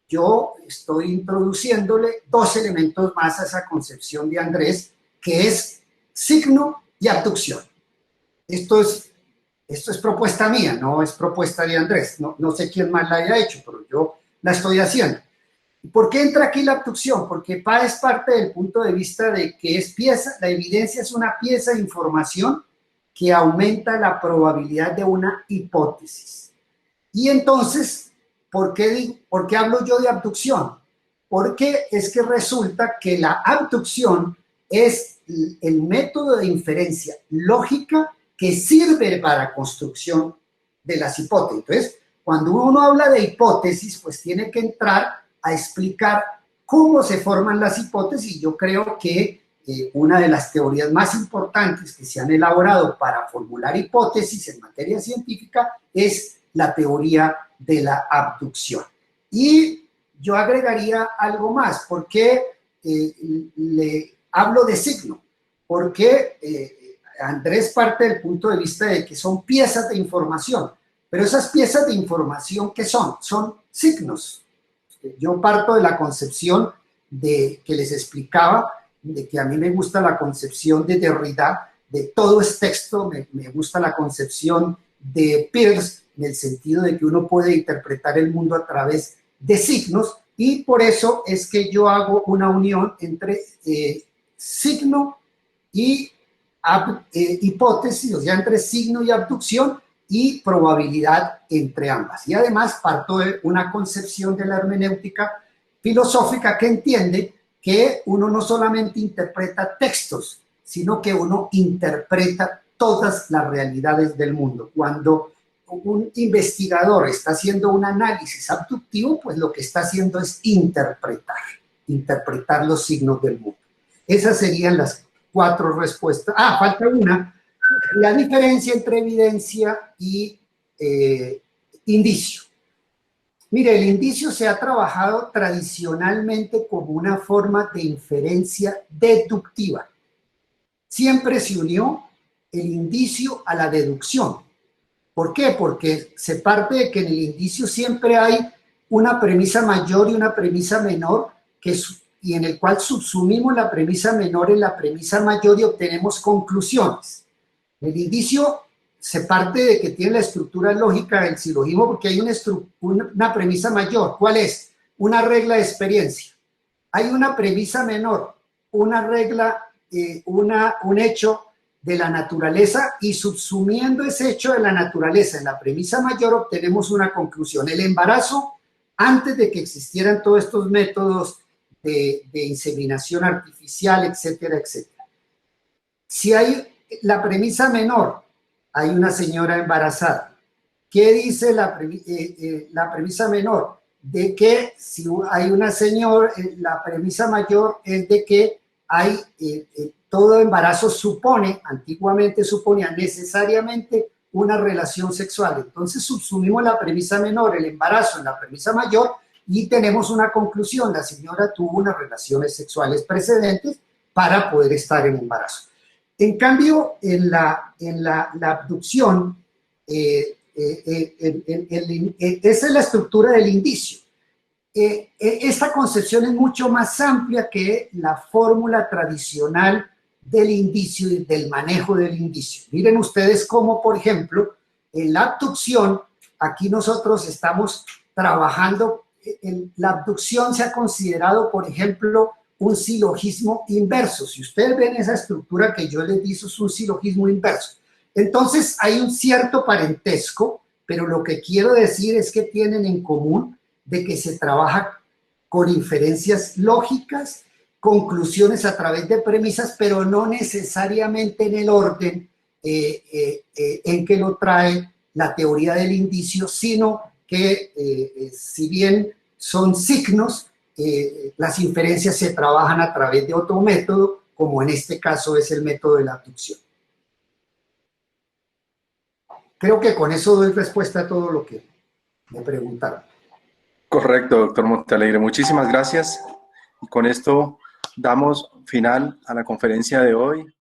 [SPEAKER 1] yo estoy introduciéndole dos elementos más a esa concepción de Andrés, que es signo y abducción. Esto es propuesta mía, no es propuesta de Andrés. No sé quién más la haya hecho, pero yo la estoy haciendo. ¿Por qué entra aquí la abducción? Porque es parte del punto de vista de que es pieza, la evidencia es una pieza de información que aumenta la probabilidad de una hipótesis. Y entonces, ¿por qué hablo yo de abducción? Porque es que resulta que la abducción es el método de inferencia lógica que sirve para construcción de las hipótesis. Entonces, cuando uno habla de hipótesis, pues tiene que entrar a explicar cómo se forman las hipótesis. Yo creo que una de las teorías más importantes que se han elaborado para formular hipótesis en materia científica es la teoría de la abducción. Y yo agregaría algo más. ¿Por qué le hablo de signo? Porque Andrés parte del punto de vista de que son piezas de información, pero esas piezas de información, ¿qué son? Son signos. Yo parto de la concepción que les explicaba, de que a mí me gusta la concepción de Derrida, de todo es texto, me gusta la concepción de Peirce, en el sentido de que uno puede interpretar el mundo a través de signos, y por eso es que yo hago una unión entre signo y hipótesis, o sea, entre signo y abducción, y probabilidad entre ambas. Y además parto de una concepción de la hermenéutica filosófica que entiende que uno no solamente interpreta textos, sino que uno interpreta todas las realidades del mundo. Cuando un investigador está haciendo un análisis abductivo, pues lo que está haciendo es interpretar los signos del mundo. Esas serían las 4 respuestas. Falta una. La diferencia entre evidencia y indicio. Mire, el indicio se ha trabajado tradicionalmente como una forma de inferencia deductiva. Siempre se unió el indicio a la deducción. ¿Por qué? Porque se parte de que en el indicio siempre hay una premisa mayor y una premisa menor, y en el cual subsumimos la premisa menor en la premisa mayor y obtenemos conclusiones. El indicio se parte de que tiene la estructura lógica del silogismo porque hay una premisa mayor. ¿Cuál es? Una regla de experiencia. Hay una premisa menor, una regla, un hecho de la naturaleza, y subsumiendo ese hecho de la naturaleza en la premisa mayor obtenemos una conclusión. El embarazo, antes de que existieran todos estos métodos de inseminación artificial, etcétera, etcétera. Si hay la premisa menor, hay una señora embarazada. ¿Qué dice la premisa menor? De que si hay una señora, la premisa mayor es de que hay todo embarazo antiguamente suponía necesariamente una relación sexual. Entonces subsumimos la premisa menor, el embarazo, en la premisa mayor, y tenemos una conclusión. La señora tuvo unas relaciones sexuales precedentes para poder estar en embarazo. En cambio, en la abducción, esa es la estructura del indicio. Esta concepción es mucho más amplia que la fórmula tradicional del indicio y del manejo del indicio. Miren ustedes cómo, por ejemplo, en la abducción, aquí nosotros estamos trabajando, la abducción se ha considerado, por ejemplo, un silogismo inverso. Si ustedes ven esa estructura que yo les di, eso es un silogismo inverso. Entonces hay un cierto parentesco, pero lo que quiero decir es que tienen en común de que se trabaja con inferencias lógicas, conclusiones a través de premisas, pero no necesariamente en el orden en que lo trae la teoría del indicio, sino que si bien son signos, las inferencias se trabajan a través de otro método, como en este caso es el método de la abducción. Creo que con eso doy respuesta a todo lo que me preguntaron.
[SPEAKER 3] Correcto, doctor Montealegre. Muchísimas gracias. Y con esto damos final a la conferencia de hoy.